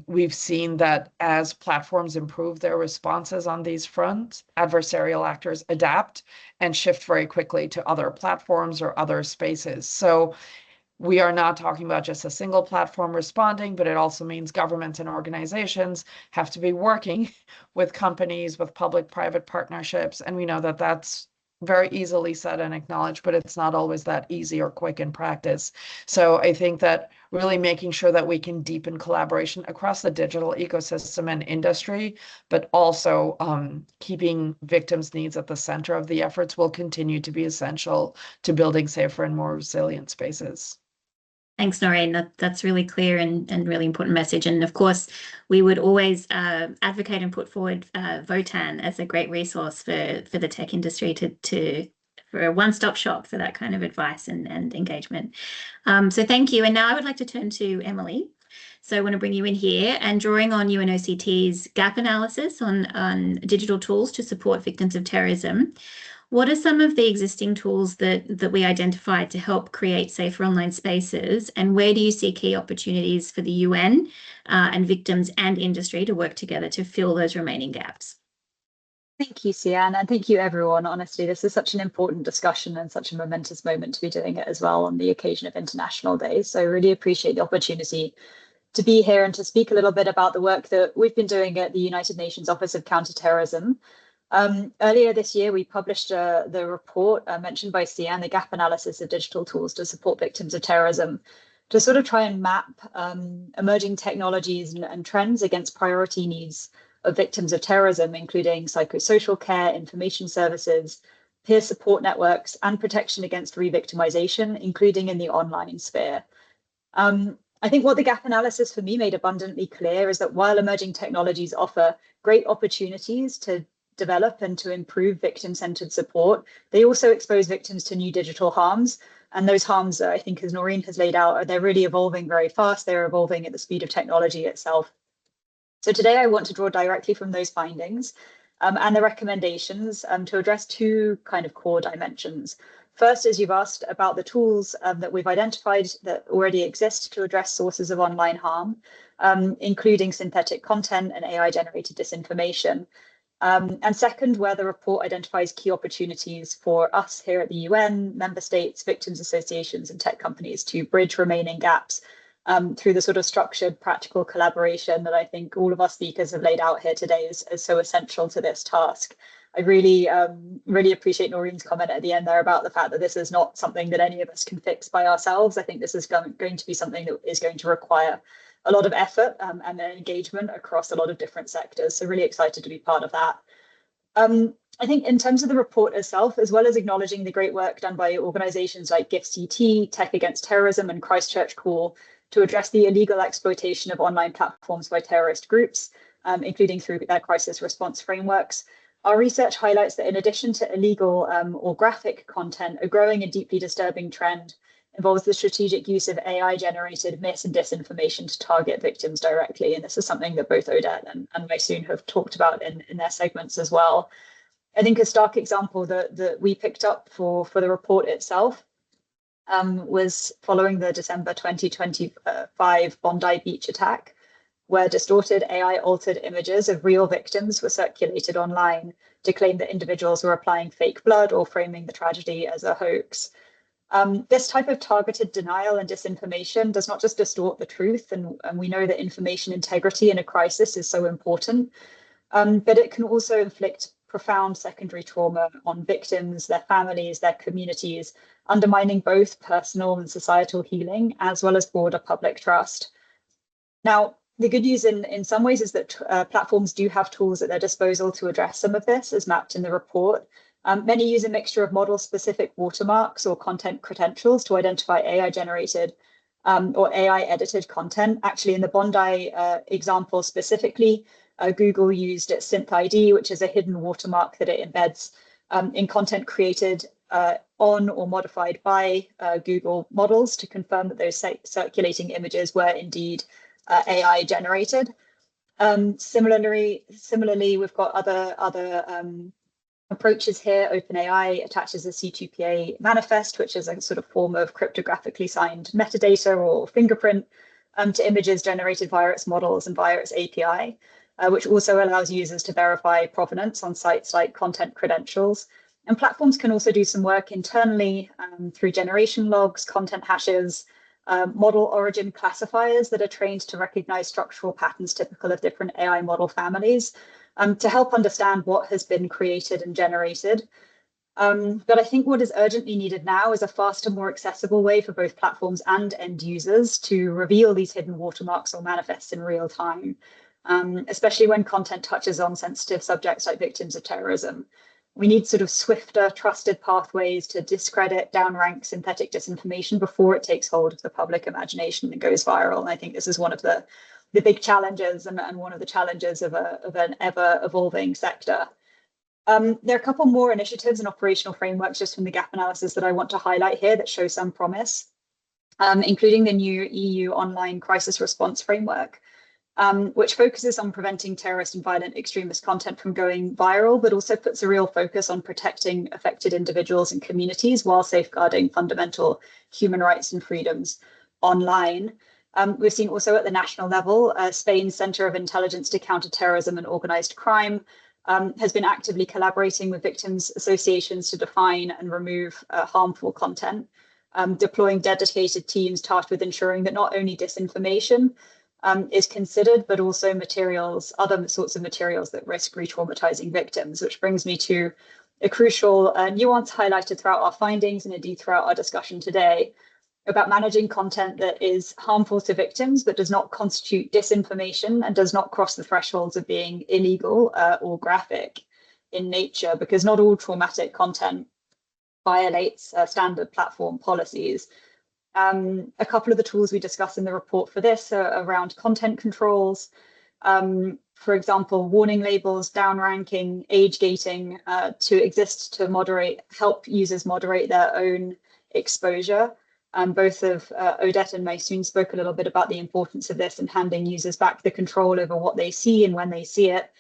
We've seen that as platforms improve their responses on these fronts, adversarial actors adapt and shift very quickly to other platforms or other spaces. So we are not talking about just a single platform responding, but it also means governments and organizations have to be working with companies, with public-private partnerships. And we know that that's very easily said and acknowledged, but it's not always that easy or quick in practice. So I think that really making sure that we can deepen collaboration across the digital ecosystem and industry, but also keeping victims' needs at the center of the efforts will continue to be essential to building safer and more resilient spaces. Thanks, Noreen. That's really clear and really important message. And of course, we would always advocate and put forward VoTAN as a great resource for the tech industry for a one-stop shop for that kind of advice and engagement. So thank you. And now I would like to turn to Emily. So I want to bring you in here, and drawing on UNOCT's gap analysis on digital tools to support victims of terrorism. What are some of the existing tools that we identified to help create safer online spaces, and where do you see key opportunities for the UN and victims and industry to work together to fill those remaining gaps? Thank you, Sian, and thank you, everyone. Honestly, this is such an important discussion and such a momentous moment to be doing it as well on the occasion of International Day. So I really appreciate the opportunity to be here and to speak a little bit about the work that we've been doing at the United Nations Office of Counterterrorism. Earlier this year, we published the report mentioned by Sian, the gap analysis of digital tools to support victims of terrorism, to sort of try and map emerging technologies and trends against priority needs of victims of terrorism, including psychosocial care, information services, peer support networks, and protection against re-victimization, including in the online sphere. I think what the gap analysis for me made abundantly clear is that while emerging technologies offer great opportunities to develop and to improve victim-centered support, they also expose victims to new digital harms. And those harms, I think, as Noreen has laid out, they're really evolving very fast. They're evolving at the speed of technology itself. So today I want to draw directly from those findings and the recommendations to address two kind of core dimensions. First, as you've asked, about the tools that we've identified that already exist to address sources of online harm, including synthetic content and AI-generated disinformation. And second, where the report identifies key opportunities for us here at the UN, member states, victims associations, and tech companies to bridge remaining gaps through the sort of structured, practical collaboration that I think all of our speakers have laid out here today is so essential to this task. I really appreciate Noreen's comment at the end there about the fact that this is not something that any of us can fix by ourselves. I think this is going to be something that is going to require a lot of effort and engagement across a lot of different sectors. So really excited to be part of that. I think in terms of the report itself, as well as acknowledging the great work done by organizations like GIFCT, Tech Against Terrorism, and Christchurch Call to address the illegal exploitation of online platforms by terrorist groups, including through their crisis response frameworks, our research highlights that in addition to illegal or graphic content, a growing and deeply disturbing trend involves the strategic use of AI-generated mis and disinformation to target victims directly. And this is something that both Odette and Maysoon have talked about in their segments as well. I think a stark example that we picked up for the report itself was following the December 2025 Bondi Beach attack, where distorted AI-altered images of real victims were circulated online to claim that individuals were applying fake blood or framing the tragedy as a hoax. This type of targeted denial and disinformation does not just distort the truth, and we know that information integrity in a crisis is so important, but it can also inflict profound secondary trauma on victims, their families, their communities, undermining both personal and societal healing, as well as broader public trust. Now, the good news in some ways is that platforms do have tools at their disposal to address some of this, as mapped in the report. Many use a mixture of model-specific watermarks or content credentials to identify AI-generated or AI-edited content. Actually, in the Bondi example specifically, Google used its SynthID, which is a hidden watermark that it embeds in content created on or modified by Google models to confirm that those circulating images were indeed AI generated. Similarly, we've got other approaches here. OpenAI attaches a C2PA manifest, which is a sort of form of cryptographically signed metadata or fingerprint to images generated via its models and via its API, which also allows users to verify provenance on sites like content credentials. And platforms can also do some work internally through generation logs, content hashes, model origin classifiers that are trained to recognize structural patterns typical of different AI model families to help understand what has been created and generated. But I think what is urgently needed now is a faster, more accessible way for both platforms and end users to reveal these hidden watermarks or manifests in real time, especially when content touches on sensitive subjects like victims of terrorism. We need sort of swifter, trusted pathways to discredit, downrank synthetic disinformation before it takes hold of the public imagination and goes viral. And I think this is one of the big challenges and one of the challenges of an ever-evolving sector. There are a couple more initiatives and operational frameworks just from the gap analysis that I want to highlight here that show some promise, including the new EU Online Crisis Response Framework, which focuses on preventing terrorist and violent extremist content from going viral, but also puts a real focus on protecting affected individuals and communities while safeguarding fundamental human rights and freedoms online. We've seen also at the national level, Spain's Centre of Intelligence to Counter Terrorism and Organised Crime has been actively collaborating with victims associations to define and remove harmful content, deploying dedicated teams tasked with ensuring that not only disinformation is considered, but also other sorts of materials that risk re-traumatizing victims, which brings me to a crucial nuance highlighted throughout our findings and indeed throughout our discussion today about managing content that is harmful to victims, but does not constitute disinformation and does not cross the thresholds of being illegal or graphic in nature, because not all traumatic content violates standard platform policies. A couple of the tools we discuss in the report for this are around content controls, for example, warning labels, downranking, age gating to exist to help users moderate their own exposure. Both of Odette and Maysoon spoke a little bit about the importance of this and handing users back the control over what they see and when they see it.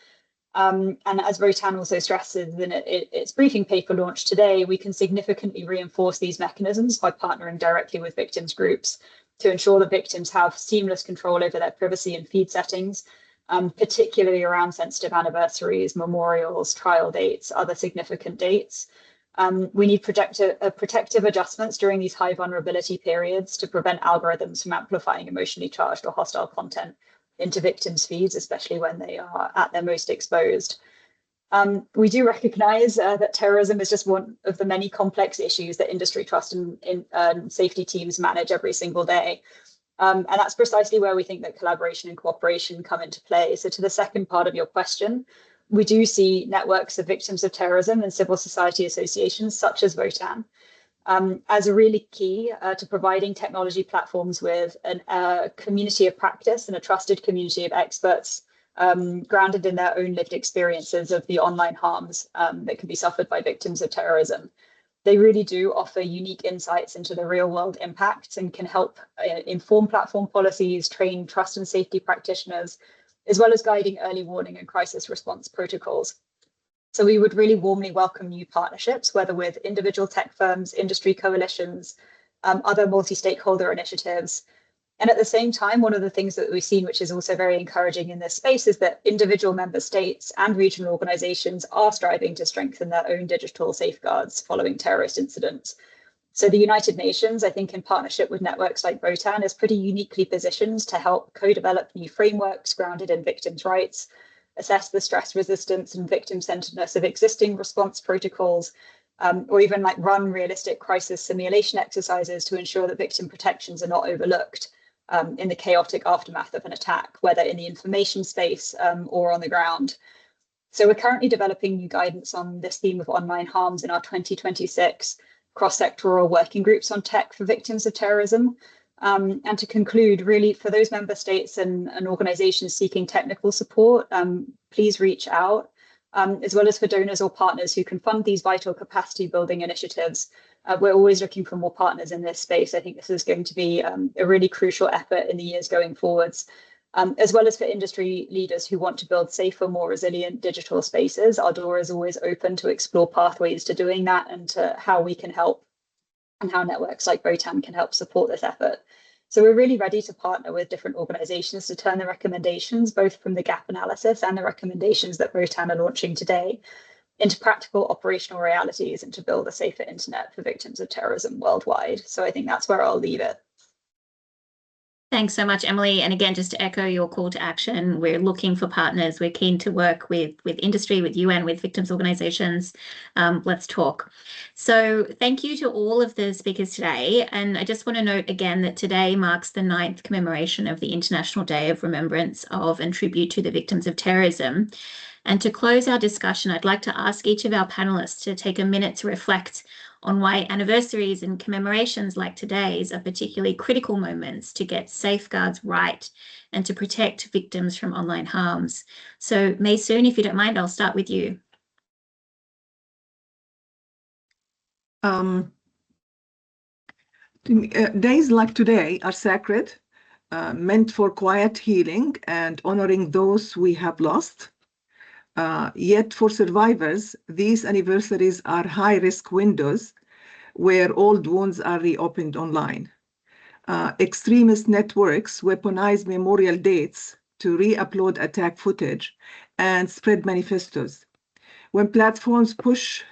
And as VoTAN also stresses in its briefing paper launched today, we can significantly reinforce these mechanisms by partnering directly with victims groups to ensure that victims have seamless control over their privacy and feed settings, particularly around sensitive anniversaries, memorials, trial dates, other significant dates. We need protective adjustments during these high vulnerability periods to prevent algorithms from amplifying emotionally charged or hostile content into victims' feeds, especially when they are at their most exposed. We do recognize that terrorism is just one of the many complex issues that industry trust and safety teams manage every single day. And that's precisely where we think that collaboration and cooperation come into play. So to the second part of your question, we do see networks of victims of terrorism and civil society associations such as VoTAN as a really key to providing technology platforms with a community of practice and a trusted community of experts grounded in their own lived experiences of the online harms that can be suffered by victims of terrorism. They really do offer unique insights into the real world impacts and can help inform platform policies, train trust and safety practitioners, as well as guiding early warning and crisis response protocols. So we would really warmly welcome new partnerships, whether with individual tech firms, industry coalitions, other multi-stakeholder initiatives. And at the same time, one of the things that we've seen, which is also very encouraging in this space, is that individual member states and regional organizations are striving to strengthen their own digital safeguards following terrorist incidents. So the United Nations, I think in partnership with networks like VoTAN, is pretty uniquely positioned to help co-develop new frameworks grounded in victims' rights, assess the stress resistance and victim-centeredness of existing response protocols, or even like run realistic crisis simulation exercises to ensure that victim protections are not overlooked in the chaotic aftermath of an attack, whether in the information space or on the ground. So we're currently developing new guidance on this theme of online harms in our 2026 cross-sectoral working groups on tech for victims of terrorism. And to conclude, really, for those member states and organizations seeking technical support, please reach out, as well as for donors or partners who can fund these vital capacity building initiatives. We're always looking for more partners in this space. I think this is going to be a really crucial effort in the years going forwards, as well as for industry leaders who want to build safer, more resilient digital spaces. Our door is always open to explore pathways to doing that and to how we can help and how networks like VoTAN can help support this effort. So we're really ready to partner with different organizations to turn the recommendations, both from the gap analysis and the recommendations that VoTAN are launching today, into practical operational realities and to build a safer internet for victims of terrorism worldwide. So I think that's where I'll leave it. Thanks so much, Emily. And again, just to echo your call to action, we're looking for partners. We're keen to work with industry, with UN, with victims organizations. Let's talk. So thank you to all of the speakers today. And I just want to note again that today marks the 9th commemoration of the International Day of Remembrance of and Tribute to the Victims of Terrorism. And to close our discussion, I'd like to ask each of our panelists to take a minute to reflect on why anniversaries and commemorations like today's are particularly critical moments to get safeguards right and to protect victims from online harms. So Maysoon, if you don't mind, I'll start with you. Days like today are sacred, meant for quiet healing and honoring those we have lost. Yet for survivors, these anniversaries are high-risk windows where old wounds are reopened online. Extremist networks weaponize memorial dates to re-upload attack footage and spread manifestos. When platforms push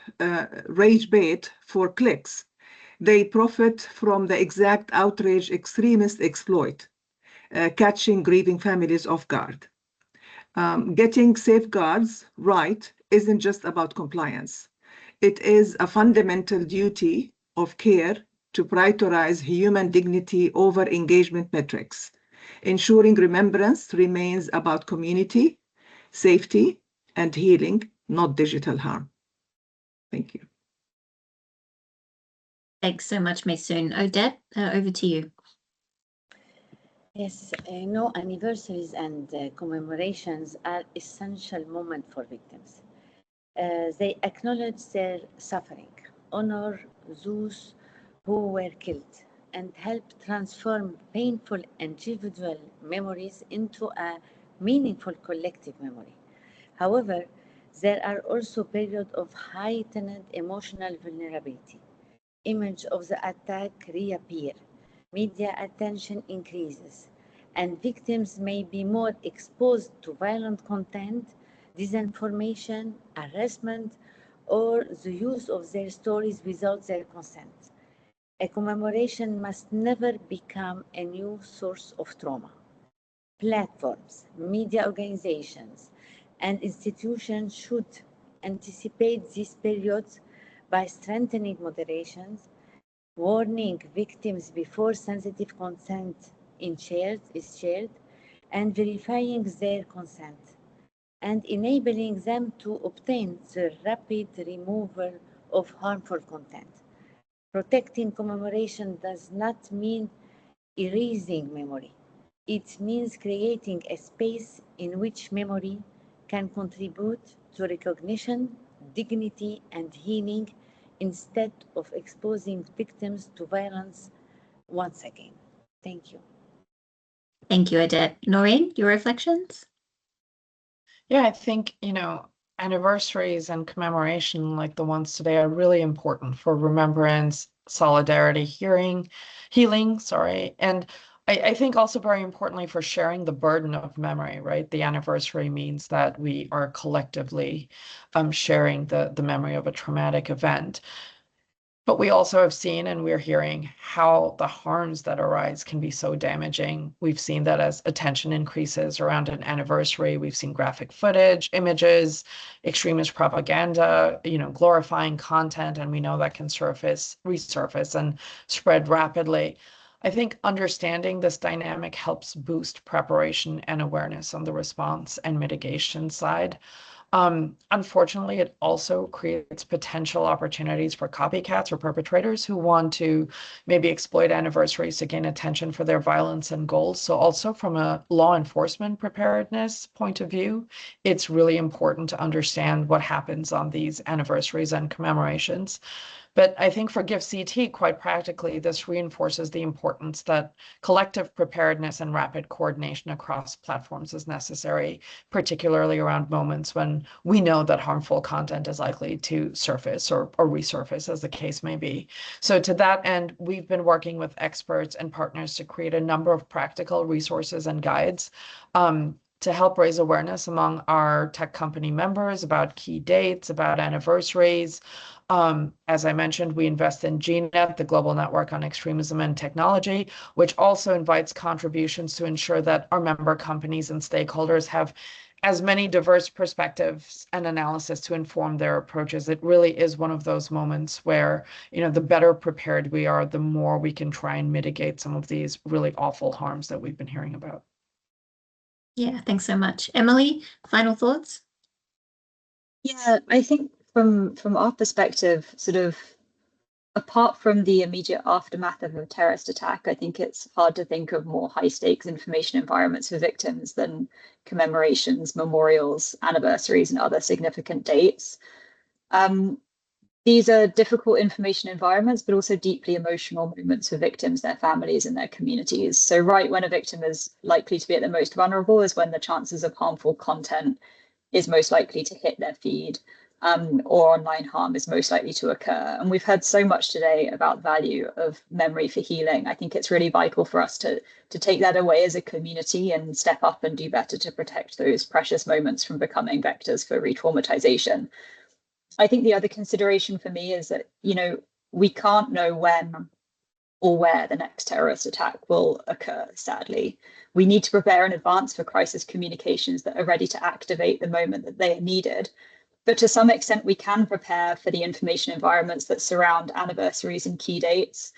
rage bait for clicks, they profit from the exact outrage extremists exploit, catching grieving families off guard. Getting safeguards right isn't just about compliance. It is a fundamental duty of care to prioritize human dignity over engagement metrics. Ensuring remembrance remains about community, safety, and healing, not digital harm. Thank you. Thanks so much, Maysoon. Odette, over to you. Yes, no, anniversaries and commemorations are essential moments for victims. They acknowledge their suffering, honor those who were killed, and help transform painful individual memories into a meaningful collective memory. However, there are also periods of heightened emotional vulnerability. Images of the attack reappear, media attention increases, and victims may be more exposed to violent content, disinformation, harassment, or the use of their stories without their consent. A commemoration must never become a new source of trauma. Platforms, media organizations, and institutions should anticipate these periods by strengthening moderations, warning victims before sensitive consent is shared, and verifying their consent, and enabling them to obtain the rapid removal of harmful content. Protecting commemoration does not mean erasing memory. It means creating a space in which memory can contribute to recognition, dignity, and healing instead of exposing victims to violence once again. Thank you. Thank you, Odette. Noreen, your reflections? Yeah, I think, anniversaries and commemoration like the ones today are really important for remembrance, solidarity, healing, and I think also very importantly for sharing the burden of memory, right? The anniversary means that we are collectively sharing the memory of a traumatic event. But we also have seen and we're hearing how the harms that arise can be so damaging. We've seen that as attention increases around an anniversary. We've seen graphic footage, images, extremist propaganda, glorifying content, and we know that can resurface and spread rapidly. I think understanding this dynamic helps boost preparation and awareness on the response and mitigation side. Unfortunately, it also creates potential opportunities for copycats or perpetrators who want to maybe exploit anniversaries to gain attention for their violence and goals. So also from a law enforcement preparedness point of view, it's really important to understand what happens on these anniversaries and commemorations. But I think for GIFT-CT, quite practically, this reinforces the importance that collective preparedness and rapid coordination across platforms is necessary, particularly around moments when we know that harmful content is likely to surface or resurface, as the case may be. So to that end, we've been working with experts and partners to create a number of practical resources and guides to help raise awareness among our tech company members about key dates, about anniversaries. As I mentioned, we invest in GNET, the Global Network on Extremism and Technology, which also invites contributions to ensure that our member companies and stakeholders have as many diverse perspectives and analysis to inform their approaches. It really is one of those moments where, the better prepared we are, the more we can try and mitigate some of these really awful harms that we've been hearing about. Yeah, thanks so much. Emily, final thoughts? Yeah, I think from our perspective, sort of apart from the immediate aftermath of a terrorist attack, I think it's hard to think of more high stakes information environments for victims than commemorations, memorials, anniversaries, and other significant dates. These are difficult information environments, but also deeply emotional moments for victims, their families, and their communities. So right when a victim is likely to be at the most vulnerable is when the chances of harmful content is most likely to hit their feed, or online harm is most likely to occur. And we've heard so much today about the value of memory for healing. I think it's really vital for us to take that away as a community and step up and do better to protect those precious moments from becoming vectors for re-traumatization. I think the other consideration for me is that, we can't know when or where the next terrorist attack will occur, sadly. We need to prepare in advance for crisis communications that are ready to activate the moment that they are needed. But to some extent, we can prepare for the information environments that surround anniversaries and key dates.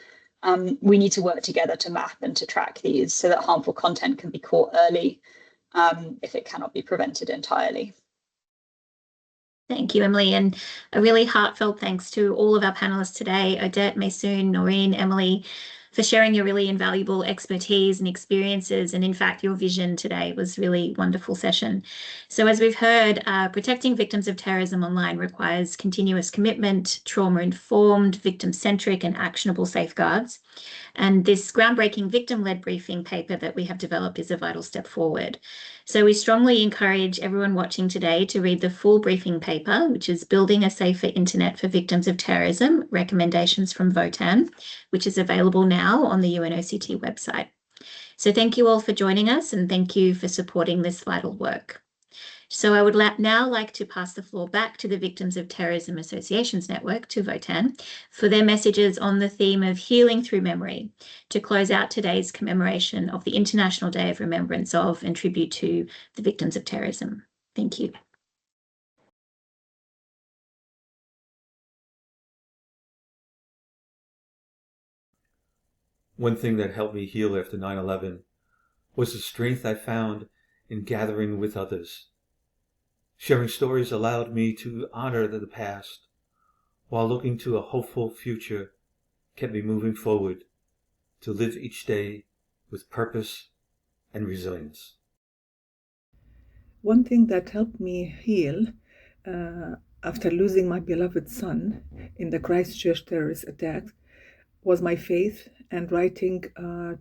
We need to work together to map and to track these so that harmful content can be caught early if it cannot be prevented entirely. Thank you, Emily, and a really heartfelt thanks to all of our panelists today, Odette, Maysoon, Noreen, Emily, for sharing your really invaluable expertise and experiences. And in fact, your vision today was really wonderful session. So as we've heard, protecting victims of terrorism online requires continuous commitment, trauma-informed, victim-centric and actionable safeguards. And this groundbreaking victim-led briefing paper that we have developed is a vital step forward. So we strongly encourage everyone watching today to read the full briefing paper, which is Building a Safer Internet for Victims of Terrorism, Recommendations from VoTAN, which is available now on the UNOCT website. So thank you all for joining us, and thank you for supporting this vital work. So I would now like to pass the floor back to the Victims of Terrorism Associations Network, to VoTAN, for their messages on the theme of healing through memory, to close out today's commemoration of the International Day of Remembrance of and tribute to the victims of terrorism. Thank you. One thing that helped me heal after 9/11 was the strength I found in gathering with others. Sharing stories allowed me to honor the past, while looking to a hopeful future kept me moving forward to live each day with purpose and resilience. One thing that helped me heal after losing my beloved son in the Christchurch terrorist attack was my faith and writing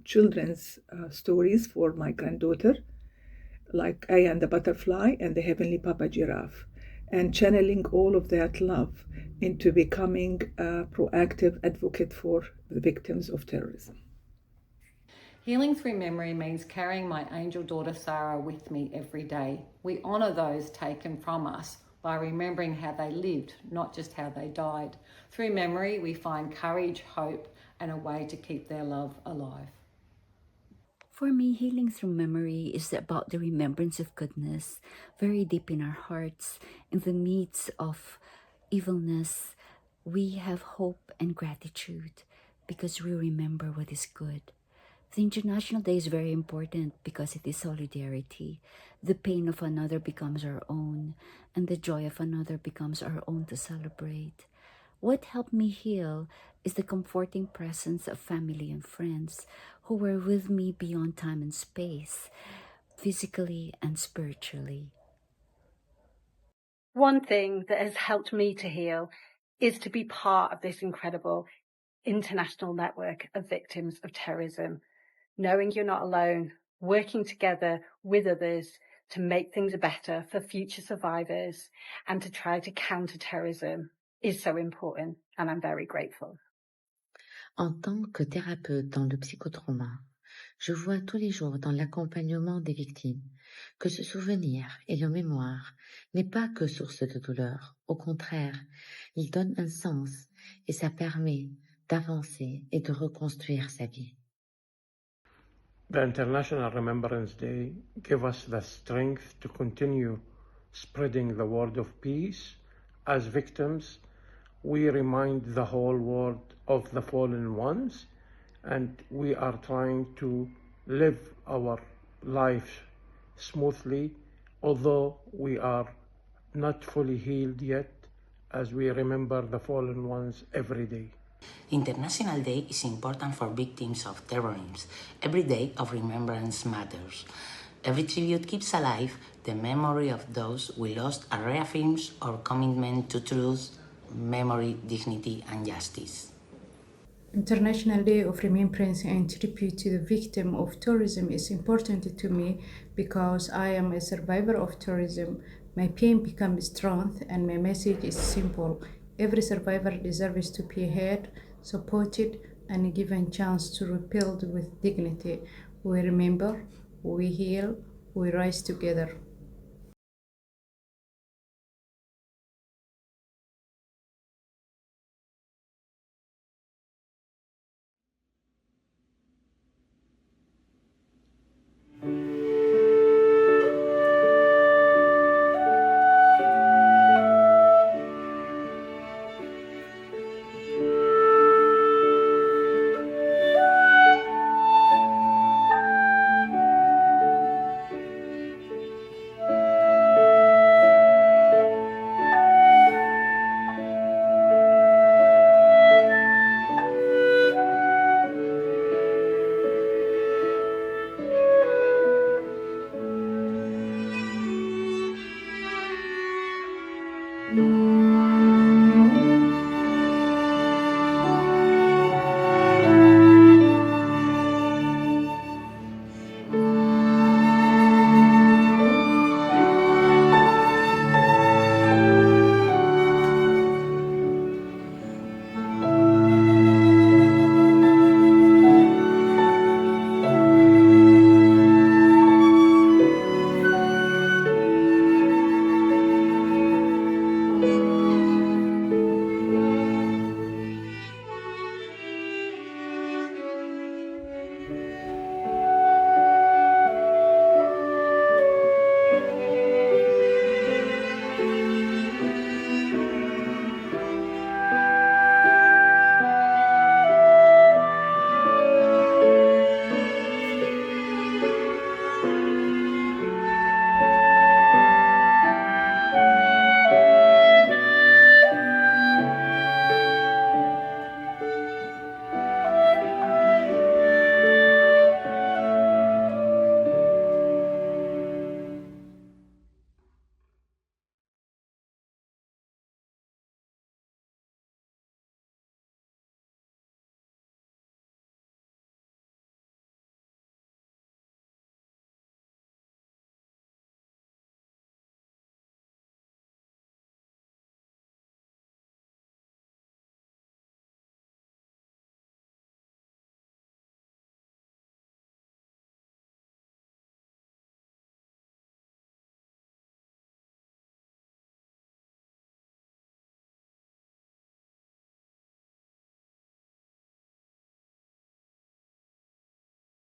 children's stories for my granddaughter, like Aya and the Butterfly and the Heavenly Papa Giraffe, and channeling all of that love into becoming a proactive advocate for the victims of terrorism. Healing through memory means carrying my angel daughter Sarah with me every day. We honour those taken from us by remembering how they lived, not just how they died. Through memory, we find courage, hope, and a way to keep their love alive. For me, healing through memory is about the remembrance of goodness, very deep in our hearts. In the midst of evilness, we have hope and gratitude because we remember what is good. The International Day is very important because it is solidarity. The pain of another becomes our own, and the joy of another becomes our own to celebrate. What helped me heal is the comforting presence of family and friends who were with me beyond time and space, physically and spiritually. One thing that has helped me to heal is to be part of this incredible international network of victims of terrorism. Knowing you're not alone, working together with others to make things better for future survivors and to try to counter terrorism is so important, and I'm very grateful. En tant que thérapeute dans le psychotrauma, je vois tous les jours dans l'accompagnement des victimes que ce souvenir et la mémoire n'est pas que source de douleur. Au contraire, il donne un sens et ça permet d'avancer et de reconstruire sa vie. The International Remembrance Day gave us the strength to continue spreading the word of peace. As victims, we remind the whole world of the fallen ones, and we are trying to live our life smoothly, although we are not fully healed yet, as we remember the fallen ones every day. International Day is important for victims of terrorism. Every day of remembrance matters. Every tribute keeps alive the memory of those we lost and reaffirms our commitment to truth, memory, dignity, and justice. International Day of Remembrance and Tribute to the Victim of Terrorism is important to me because I am a survivor of terrorism. My pain becomes strength and my message is simple. Every survivor deserves to be heard, supported, and given chance to rebuild with dignity. We remember, we heal, we rise together. Mm-hmm.